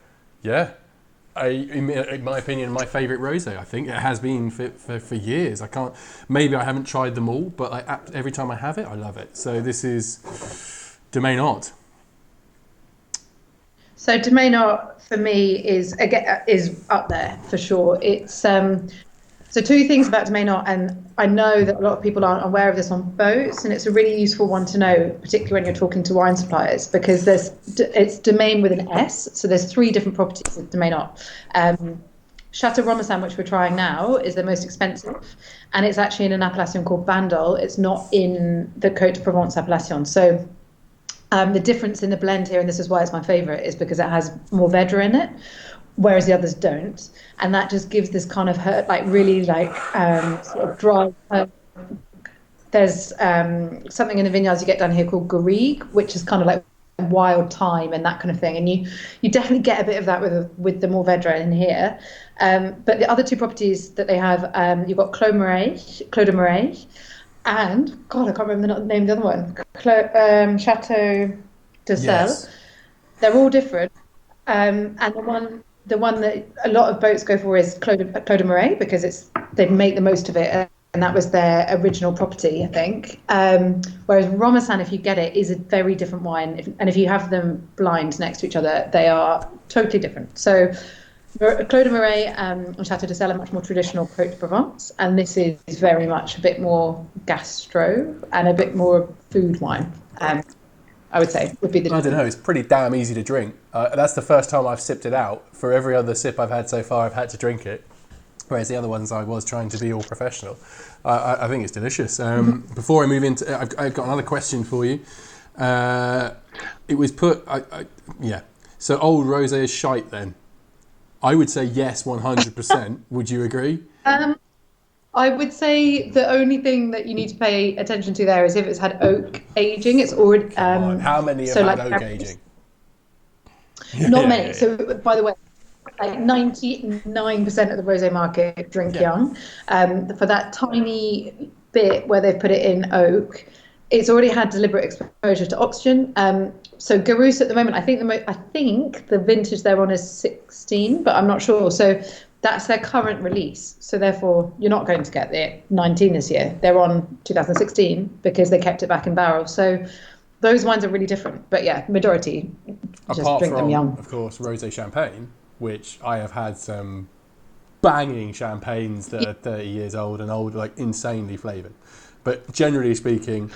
my opinion, my favourite rosé. I think it has been for years. Maybe I haven't tried them all, but every time I have it, I love it. So this is Domaine. So Domaine for me is up there for sure. It's so 2 things about Domaine, and I know that a lot of people aren't aware of this on boats, and it's a really useful one to know, particularly when you're talking to wine suppliers, because it's Domaine with an S. So there's 3 different properties of Domaine. Château Romassan, which we're trying now, is the most expensive, and it's actually in an appellation called Bandol. It's not in the Côte de Provence appellation. So the difference in the blend here, and this is why it's my favourite, is because it has more Vedra in it, whereas the others don't, and that just gives this kind of sort of dry. There's something in the vineyards you get down here called garrigue, which is kind of like wild thyme and that kind of thing, and you definitely get a bit of that with the Mourvèdre in here. But the other 2 properties that they have, you've got Clos de Marais, and God, I can't remember the name of the other one. Château de Cellars. Yes. They're all different, and the one that a lot of boats go for is Clos de Marais, because they make the most of it, and that was their original property, I think. Whereas Romassan, if you get it, is a very different wine, and if you have them blind next to each other, they are totally different. So Clos de Marais and Château de Cellars are much more traditional Côte de Provence, and this is very much a bit more gastro and a bit more food wine. I would say would be the. I don't know. It's pretty damn easy to drink. That's the first time I've sipped it out. For every other sip I've had so far, I've had to drink it. Whereas the other ones, I was trying to be all professional. I think it's delicious. Before I move into, I've got another question for you. It was put, So old rosé is shite then. I would say yes, 100%. Would you agree? I would say the only thing that you need to pay attention to there is if it's had oak aging. It's already. How many have had oak aging? Not many. Yeah. So, by the way, like 99% of the rosé market drink young. For that tiny bit where they've put it in oak, it's already had deliberate exposure to oxygen. So Garous at the moment, I think the vintage they're on is 16, but I'm not sure. So that's their current release. So therefore, you're not going to get the 19 this year. They're on 2016 because they kept it back in barrel. So those wines are really different. But yeah, majority just drink them young. Of course, Rosé Champagne, which I have had some banging champagnes that are 30 years old and old, like insanely flavoured. But generally speaking,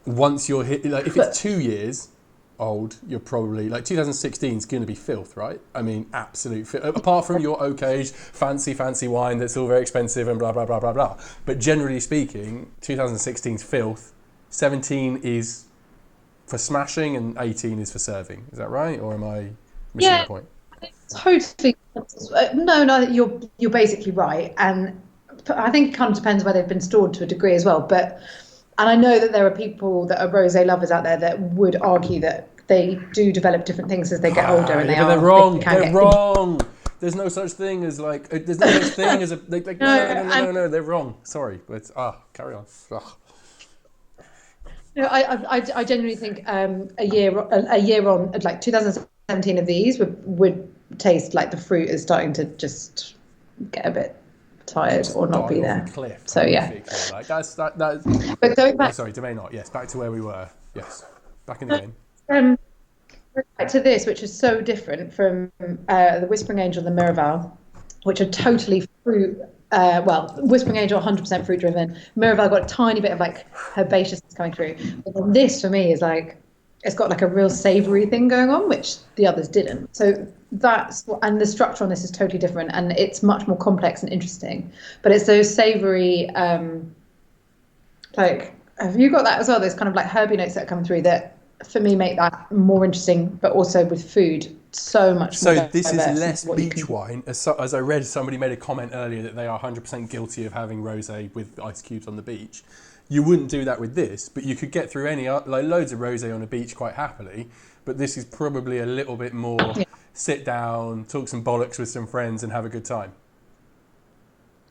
once you're hit, like if it's 2 years old, you're probably like 2016 is going to be filth, right? I mean, absolute filth. Apart from your oak age, fancy wine that's all very expensive and blah blah blah blah blah. But generally speaking, 2016's filth. 17 is for smashing and 18 is for serving. Is that right, or am I missing the point? Totally. No, you're basically right, and I think it kind of depends where they've been stored to a degree as well. But and I know that there are people that are rosé lovers out there that would argue that they do develop different things as they get older, and Yeah, they but they're are they wrong. can They're get. wrong. There's no such thing as like. There's no such thing as a. Like No, no. They're wrong. Sorry, but carry on. Ugh. no, I genuinely think a year on, like 2017 of these would taste like the fruit is starting to just get a bit tired or not be Dying off there. a cliff. So yeah. Horrifically. Like that's that. That's. But going Oh, back, sorry, Domaine not. Yes, back to where we were. Yes, back in the game. um, back to this, which is so different from the Whispering Angel and the Miraval, which are totally fruit. Well, Whispering Angel 100% fruit driven. Miraval got a tiny bit of like herbaceousness coming through. But then this for me is like it's got like a real savoury thing going on, which the others didn't. So and the structure on this is totally different, and it's much more complex and interesting. But it's those savoury, like have you got that as well? Those kind of like herby notes that come through that for me make that more interesting, but also with food so much more So this is diverse less what you beach can. wine. As I read, somebody made a comment earlier that they are 100% guilty of having rosé with ice cubes on the beach. You wouldn't do that with this, but you could get through like loads of rosé on a beach quite happily. But this is probably a little bit more sit down, talk some bollocks with some friends, and have a good time.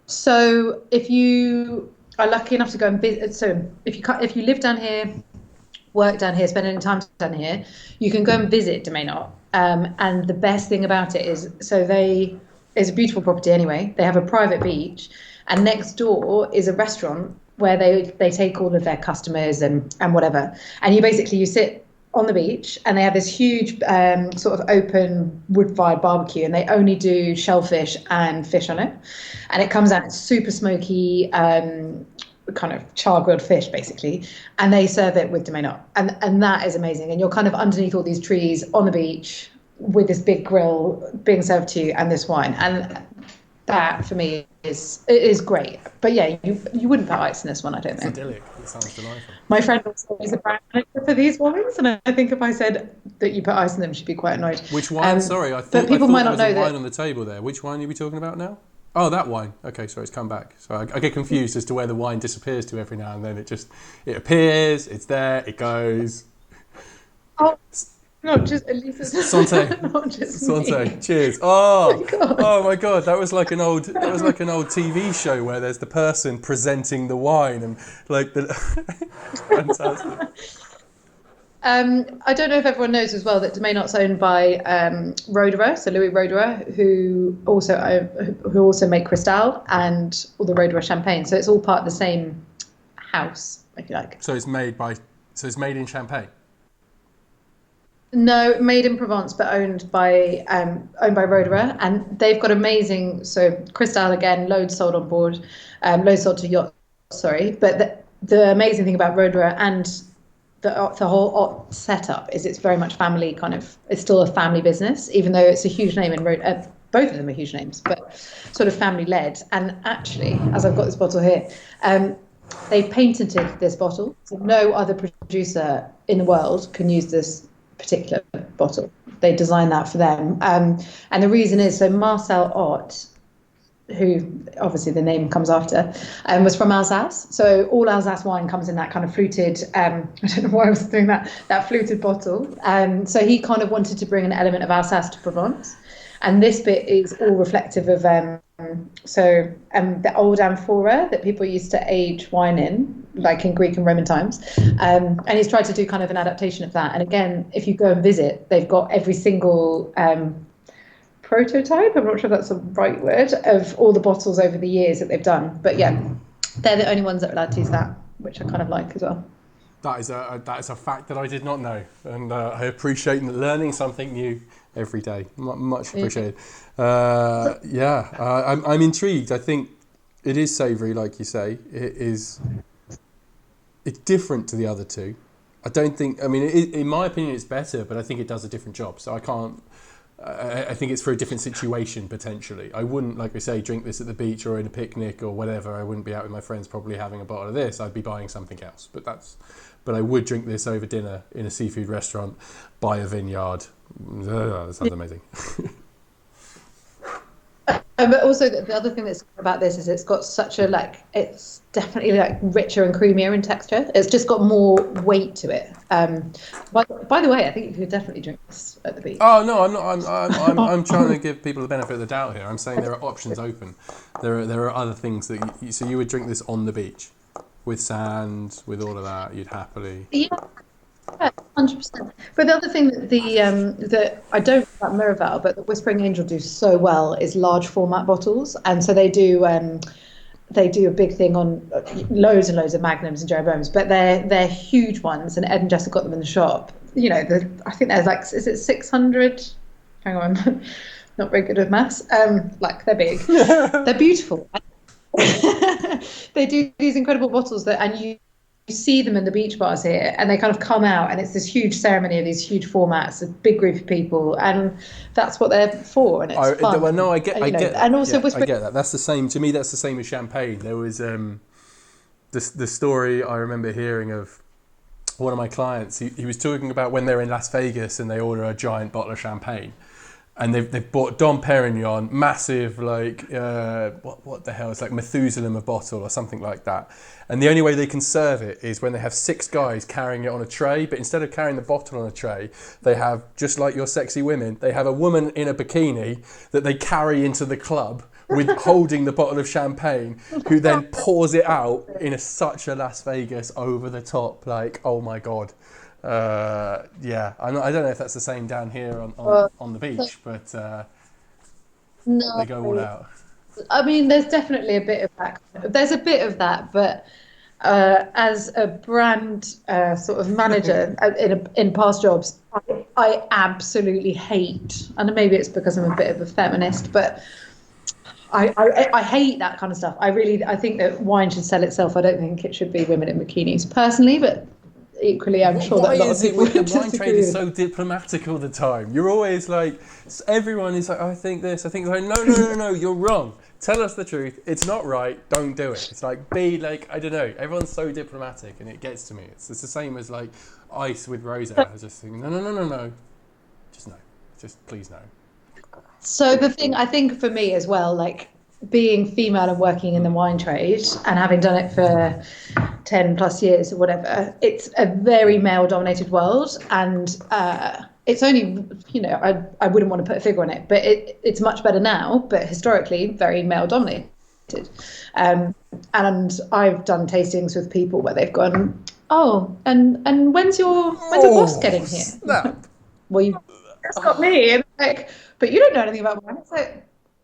So if you are lucky enough to go and visit, so if you live down here, work down here, spend any time down here, you can go and visit Domaine. And the best thing about it is, it's a beautiful property anyway. They have a private beach, and next door is a restaurant where they take all of their customers and whatever. And you sit on the beach, and they have this huge sort of open wood-fired barbecue, and they only do shellfish and fish on it. And it comes out, it's super smoky, kind of char-grilled fish, basically. And they serve it with Domaine. And that is amazing. And you're kind of underneath all these trees on the beach with this big grill being served to you and this wine. And that, for me, is great. But yeah, you wouldn't put ice in this one, I don't It's think. idyllic. It sounds delightful. My friend also is a brand manager for these wines, and I think if I said that you put ice in them, she'd be quite annoyed. Which wine? Sorry, I thought, but people might there not was know a wine that. on the table there. Which wine are we talking about now? Oh, that wine. Okay, sorry, it's come back. So I get confused as to where the wine disappears to every now and then. It appears, it's there, it goes. Oh, not just Elisa. Santé. Not just Santé. me. Cheers. Oh my god, that was like an old TV show where there's the person presenting the wine and like the fantastic. I don't know if everyone knows as well that Domaine Art's owned by Roederer, so Louis Roederer, who also make Cristal and all the Roederer champagne. So it's all part of the same house, if you like. So it's made in Champagne. No, made in Provence, but owned by Roederer, and they've got amazing. So Cristal again, loads sold on board, loads sold to yachts. Sorry, but the amazing thing about Roederer and the whole setup is it's very much family kind of. It's still a family business, even though it's a huge name in both of them are huge names, but sort of family led. And actually, as I've got this bottle here, they patented this bottle, so no other producer in the world can use this particular bottle. They designed that for them, and the reason is so Marcel Ott, who obviously the name comes after, was from Alsace. So all Alsace wine comes in that kind of fluted. I don't know why I was doing that fluted bottle. So he kind of wanted to bring an element of Alsace to Provence, and this bit is all reflective of the old amphora that people used to age wine in, like in Greek and Roman times. And he's tried to do kind of an adaptation of that. And again, if you go and visit, they've got every single prototype, I'm not sure if that's the right word, of all the bottles over the years that they've done. But yeah, they're the only ones that are allowed to use that, which I kind of like as well. That is a fact that I did not know, and I appreciate learning something new every day. Much appreciated. I'm intrigued. I think it is savoury, like you say. It's different to the other two. I don't think. I mean, in my opinion, it's better, but I think it does a different job. So I can't. I think it's for a different situation potentially. I wouldn't, like I say, drink this at the beach or in a picnic or whatever. I wouldn't be out with my friends probably having a bottle of this. I'd be buying something else. But I would drink this over dinner in a seafood restaurant by a vineyard. That sounds amazing. But also the other thing that's good about this is it's got such a it's definitely richer and creamier in texture. It's just got more weight to it. By the way, I think you could definitely drink this at the beach. Oh no, I'm not. I'm trying to give people the benefit of the doubt here. I'm saying there are options open. There are other things that so you would drink this on the beach with sand, with all of that. You'd happily. Yeah, 100%. But the other thing that that I don't know about Miraval, but that Whispering Angel do so well is large format bottles, and so they do a big thing on loads and loads of Magnums and Jeroboams, but they're huge ones, and Ed and Jess have got them in the shop. You know, I think there's is it 600? Hang on, not very good with maths. They're big, they're beautiful. They do these incredible bottles and you see them in the beach bars here, and they kind of come out, and it's this huge ceremony of these huge formats, a big group of people, and that's what they're for, and it's fun. Well, no, I get that. And also, I get that. That's the same to me. That's the same as champagne. There was the story I remember hearing of one of my clients. He was talking about when they're in Las Vegas and they order a giant bottle of champagne. And they've bought Dom Perignon, massive, what the hell? It's like Methuselah a bottle or something like that. And the only way they can serve it is when they have 6 guys carrying it on a tray. But instead of carrying the bottle on a tray, they have, just like your sexy women, they have a woman in a bikini that they carry into the club with holding the bottle of champagne, who then pours it out in such a Las Vegas over the top, oh my God. I don't know if that's the same down here on the beach, but no, they go all out. I mean, there's definitely a bit of that. There's a bit of that, but as a brand sort of manager in past jobs, I absolutely hate, and maybe it's because I'm a bit of a feminist, but I hate that kind of stuff. I think that wine should sell itself. I don't think it should be women in bikinis personally, but equally, I'm sure that a lot of people the wine trade is so diplomatic all the time. You're always everyone is I think this, I think no, you're wrong. Tell us the truth. It's not right. Don't do it. It's I don't know. Everyone's so diplomatic, and it gets to me. It's the same as ice with Rosé. I just think no, just no, just please no. So the thing I think for me as well, being female and working in the wine trade and having done it for 10 plus years or whatever, it's a very male dominated world, and it's only, I wouldn't want to put a figure on it, but it's much better now, but historically very male dominated. And I've done tastings with people where they've gone, and when's your boss getting here? No. Well, you just got me, and but you don't know anything about wine. It's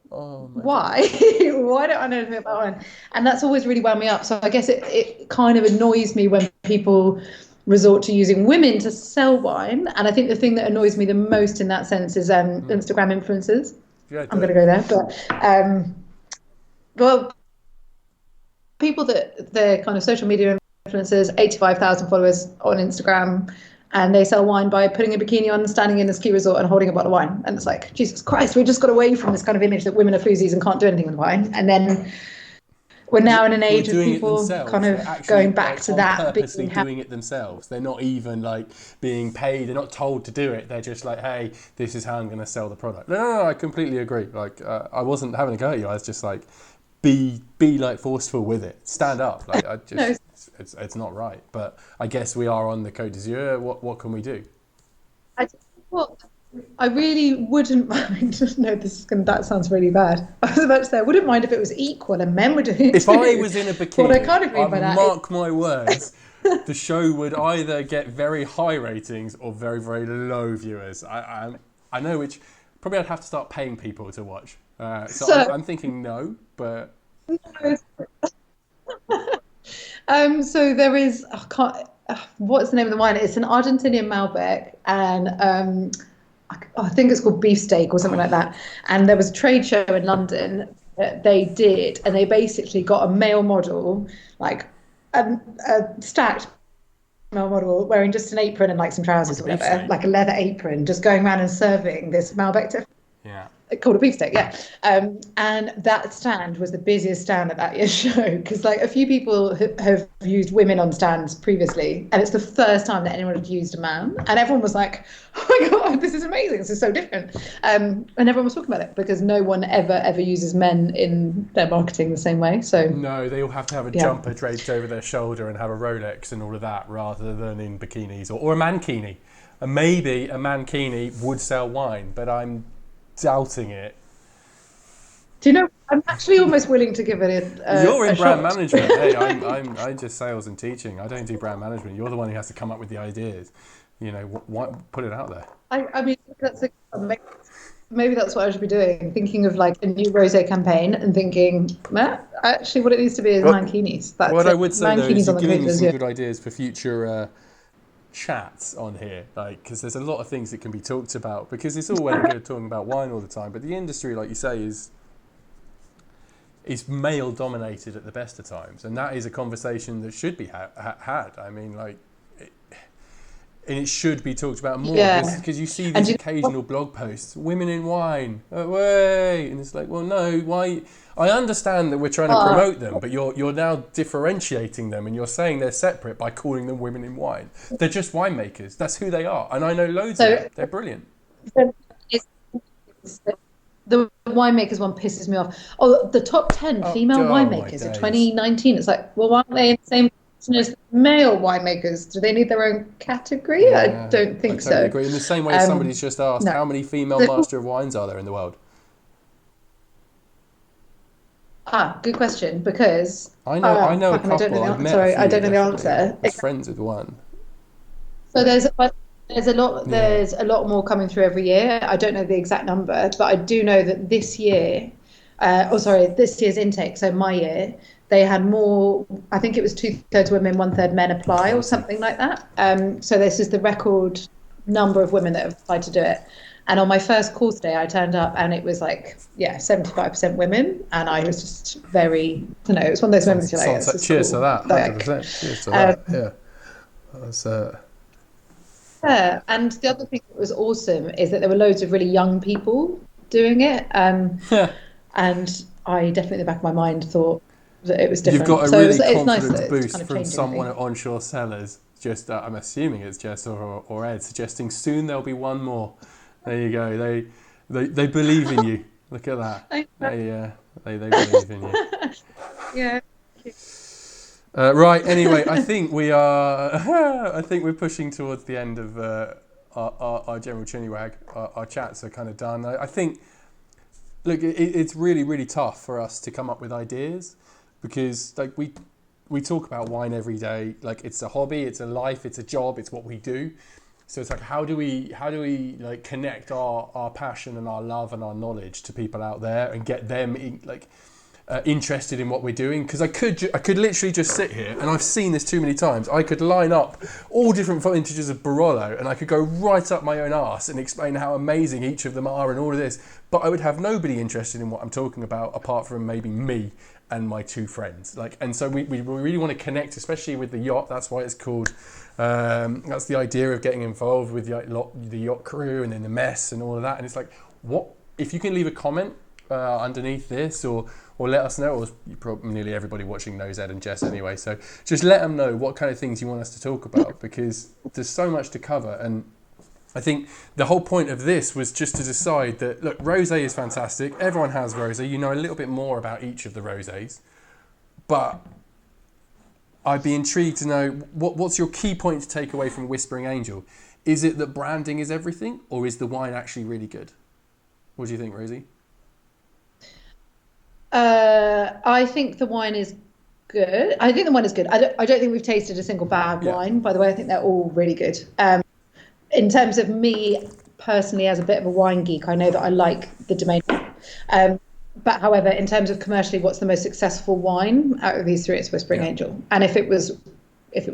why? Why don't I know anything about wine? And that's always really wound me up. So I guess it kind of annoys me when people resort to using women to sell wine. And I think the thing that annoys me the most in that sense is Instagram influencers. Yeah, I'm going to go there, but well, people that they're kind of social media influencers, 85,000 followers on Instagram. And they sell wine by putting a bikini on, standing in a ski resort and holding a bottle of wine. And it's Jesus Christ, we just got away from this kind of image that women are floozies and can't do anything with wine. And then we're now in an age of people kind of going back to that. Purposely doing it themselves. They're not even being paid. They're not told to do it. They're just hey, this is how I'm going to sell the product. No, I completely agree. I wasn't having a go at you. I was just be forceful with it. Stand up. I just... No. It's not right, but I guess we are on the Côte d'Azur. What can we do? I really wouldn't mind. No, that sounds really bad. I was about to say I wouldn't mind if it was equal and men were doing it. If I was in a bikini, what I can't agree by that. Mark my words, the show would either get very high ratings or very, very low viewers. I know which. Probably I'd have to start paying people to watch. So I'm thinking no, but. No. So there is, what's the name of the wine? It's an Argentinian Malbec, and I think it's called beefsteak or something like that. And there was a trade show in London that they did, and they basically got a male model, a stacked male model, wearing just an apron and some trousers or whatever, a leather apron, just going around and serving this Malbec to. Yeah. called a beefsteak, yeah. And that stand was the busiest stand at that year's show because like a few people have used women on stands previously, and it's the first time that anyone had used a man, and everyone was like, "Oh my god, this is amazing! This is so different." And everyone was talking about it because no one ever uses men in their marketing the same way. So no, they all have to have a jumper draped over their shoulder and have a Rolex and all of that, rather than in bikinis or a mankini. And maybe a mankini would sell wine, but I'm doubting it. Do you know? I'm actually almost willing to give it You're in a brand shot. management. Hey, I'm just sales and teaching. I don't do brand management. You're the one who has to come up with the ideas. You know, put it out there. I mean, maybe that's what I should be doing. Thinking of like a new Rosé campaign and thinking, actually, what it needs to be is mankinis. That's what it. I would say though is Mankinis on you're the giving me pages. some good ideas for future chats on here, like, because there's a lot of things that can be talked about, because it's all well and good talking about wine all the time, but the industry, like you say, is male dominated at the best of times, and that is a conversation that should be had. I mean, like, and it should be talked about more, because you see these occasional blog posts, women in wine, way, and it's like, well, no, why? I understand that we're trying to promote them, but you're now differentiating them, and you're saying they're separate by calling them women in wine. They're just winemakers. That's who they are, and I know loads of them. They're brilliant. The winemakers one pisses me off. Oh, the top 10 female winemakers of 2019. It's like, well, why aren't they in the same position as male winemakers? Do they need their own category? Yeah, I don't think I totally so. agree. In the same way as somebody's just asked, how many female Master of Wines are there in the world? Good question, because I know a couple. I've met sorry, a few, I don't know the answer. I was friends with one. So there's a lot more coming through every year. I don't know the exact number, but I do know that this year, this year's intake, so my year, they had more, I think it was 2/3 women, 1/3 men apply or something like that. So this is the record number of women that have applied to do it. And on my first course day, I turned up and it was like, 75% women. And I was just very, it was one of those moments you're like, cheers to that, 100%. Cheers to that, yeah. That's, yeah, and the other thing that was awesome is that there were loads of really young people doing it. And I definitely in the back of my mind thought that it was different. You've got a really confidence nice boost kind of from someone at Onshore Cellars. Just, I'm assuming it's Jess or Ed, suggesting soon there'll be one more. There you go. They believe in you. Look at that. They believe in you. Yeah. Right. Anyway, I think we are. I think we're pushing towards the end of our general chinnywag. Our chats are kind of done. I think. Look, it's really, really tough for us to come up with ideas, because like we talk about wine every day. Like, it's a hobby, it's a life, it's a job, it's what we do. So it's like, how do we like connect our passion and our love and our knowledge to people out there and get them interested in what we're doing? Because I could literally just sit here, and I've seen this too many times. I could line up all different vintages of Barolo, and I could go right up my own arse and explain how amazing each of them are and all of this, but I would have nobody interested in what I'm talking about apart from maybe me and my two friends. And so we really want to connect, especially with the yacht. That's why it's called. That's the idea of getting involved with the yacht crew and then the mess and all of that. And it's like, what if you can leave a comment underneath this, or let us know, or probably nearly everybody watching knows Ed and Jess anyway, so just let them know what kind of things you want us to talk about, because there's so much to cover. And I think the whole point of this was just to decide that, look, Rosé is fantastic, everyone has Rosé, you know a little bit more about each of the Rosés, but I'd be intrigued to know what's your key point to take away from Whispering Angel. Is it that branding is everything, or is the wine actually really good? What do you think, Rosie? I think the wine is good. I think the wine is good. I don't think we've tasted a single bad wine, by the way. I think they're all really good. In terms of me personally, as a bit of a wine geek, I know that I like the Domaine. But however, in terms of commercially, what's the most successful wine out of these three? It's Whispering Angel. And if it was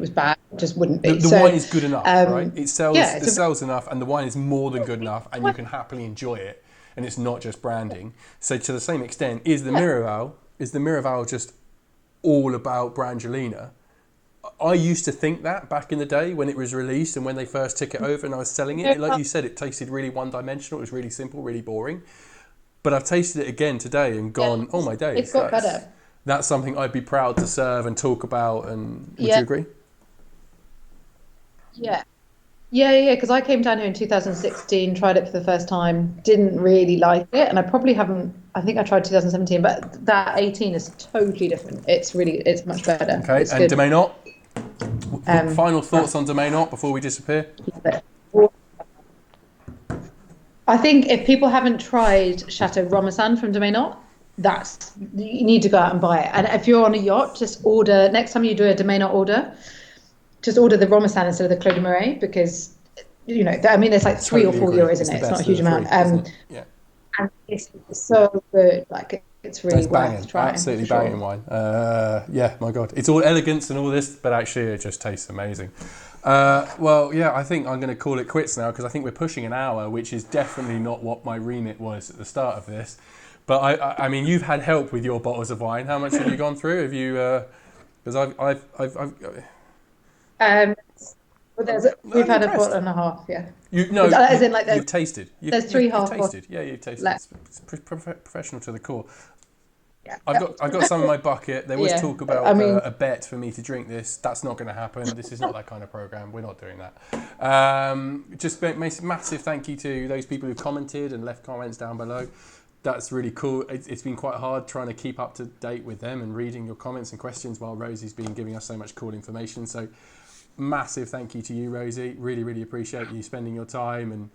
bad, it just wouldn't be. The wine is good enough, right? It sells enough, and the wine is more than good enough, and you can happily enjoy it. And it's not just branding. So to the same extent, is the Miraval just all about Brangelina? I used to think that back in the day when it was released and when they first took it over and I was selling it. Like you said, it tasted really one-dimensional. It was really simple, really boring. but I've tasted it again today and gone, oh my days, it's got better. That's something I'd be proud to serve and talk about. And would Yeah. you agree? Yeah. Yeah, because I came down here in 2016, tried it for the first time, didn't really like it, and I probably haven't. I think I tried 2017, but that 18 is totally different. It's much better. Okay, It's and good. Domaine Op? Final thoughts I on Domaine Op before we disappear? I think if people haven't tried Château Romassan from Domaine, you need to go out and buy it. And if you're on a yacht, just order, next time you do a Domaine order, just order the Romassan instead of the Clos de Marais, because I mean, it's like €3 or €4, isn't it? It's not a huge amount. Yeah. And it's so good. Like it's really It's banging, worth trying. absolutely banging wine. Yeah, my God, it's all elegance and all this, but actually it just tastes amazing. Well, yeah, I think I'm going to call it quits now, because I think we're pushing an hour, which is definitely not what my remit was at the start of this. But I mean, you've had help with your bottles of wine. How much have you gone through? Have you? Because we've had a bottle and a half. Yeah. You've tasted. There's 3 half tasted. Yeah, you've tasted. Left. It's professional to the core. Yeah. I've got some in my bucket. There was talk about a bet for me to drink this. That's not going to happen. This is not that kind of program. We're not doing that. Just massive thank you to those people who commented and left comments down below. That's really cool. It's been quite hard trying to keep up to date with them and reading your comments and questions while Rosie's been giving us so much cool information. So massive thank you to you, Rosie. Really, really appreciate you spending your time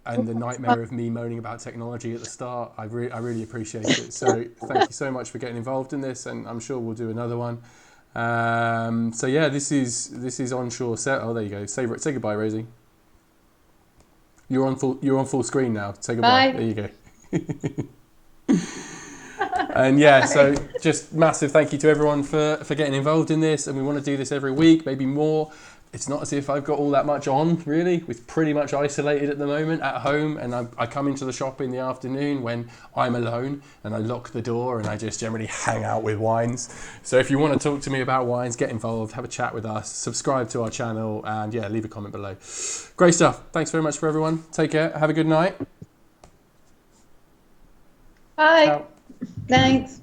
and the nightmare of me moaning about technology at the start. I really appreciate it. So thank you so much for getting involved in this, and I'm sure we'll do another one. So yeah, this is Onshore Cellars. Oh, there you go. Say goodbye, Rosie. You're on full screen now. Say goodbye. Bye. There you go. And yeah, so just massive thank you to everyone for getting involved in this, and we want to do this every week, maybe more. It's not as if I've got all that much on, really. We're pretty much isolated at the moment at home, and I come into the shop in the afternoon when I'm alone, and I lock the door, and I just generally hang out with wines. So if you want to talk to me about wines, get involved, have a chat with us, subscribe to our channel, and yeah, leave a comment below. Great stuff. Thanks very much for everyone. Take care. Have a good night. Bye. Ciao. Thanks.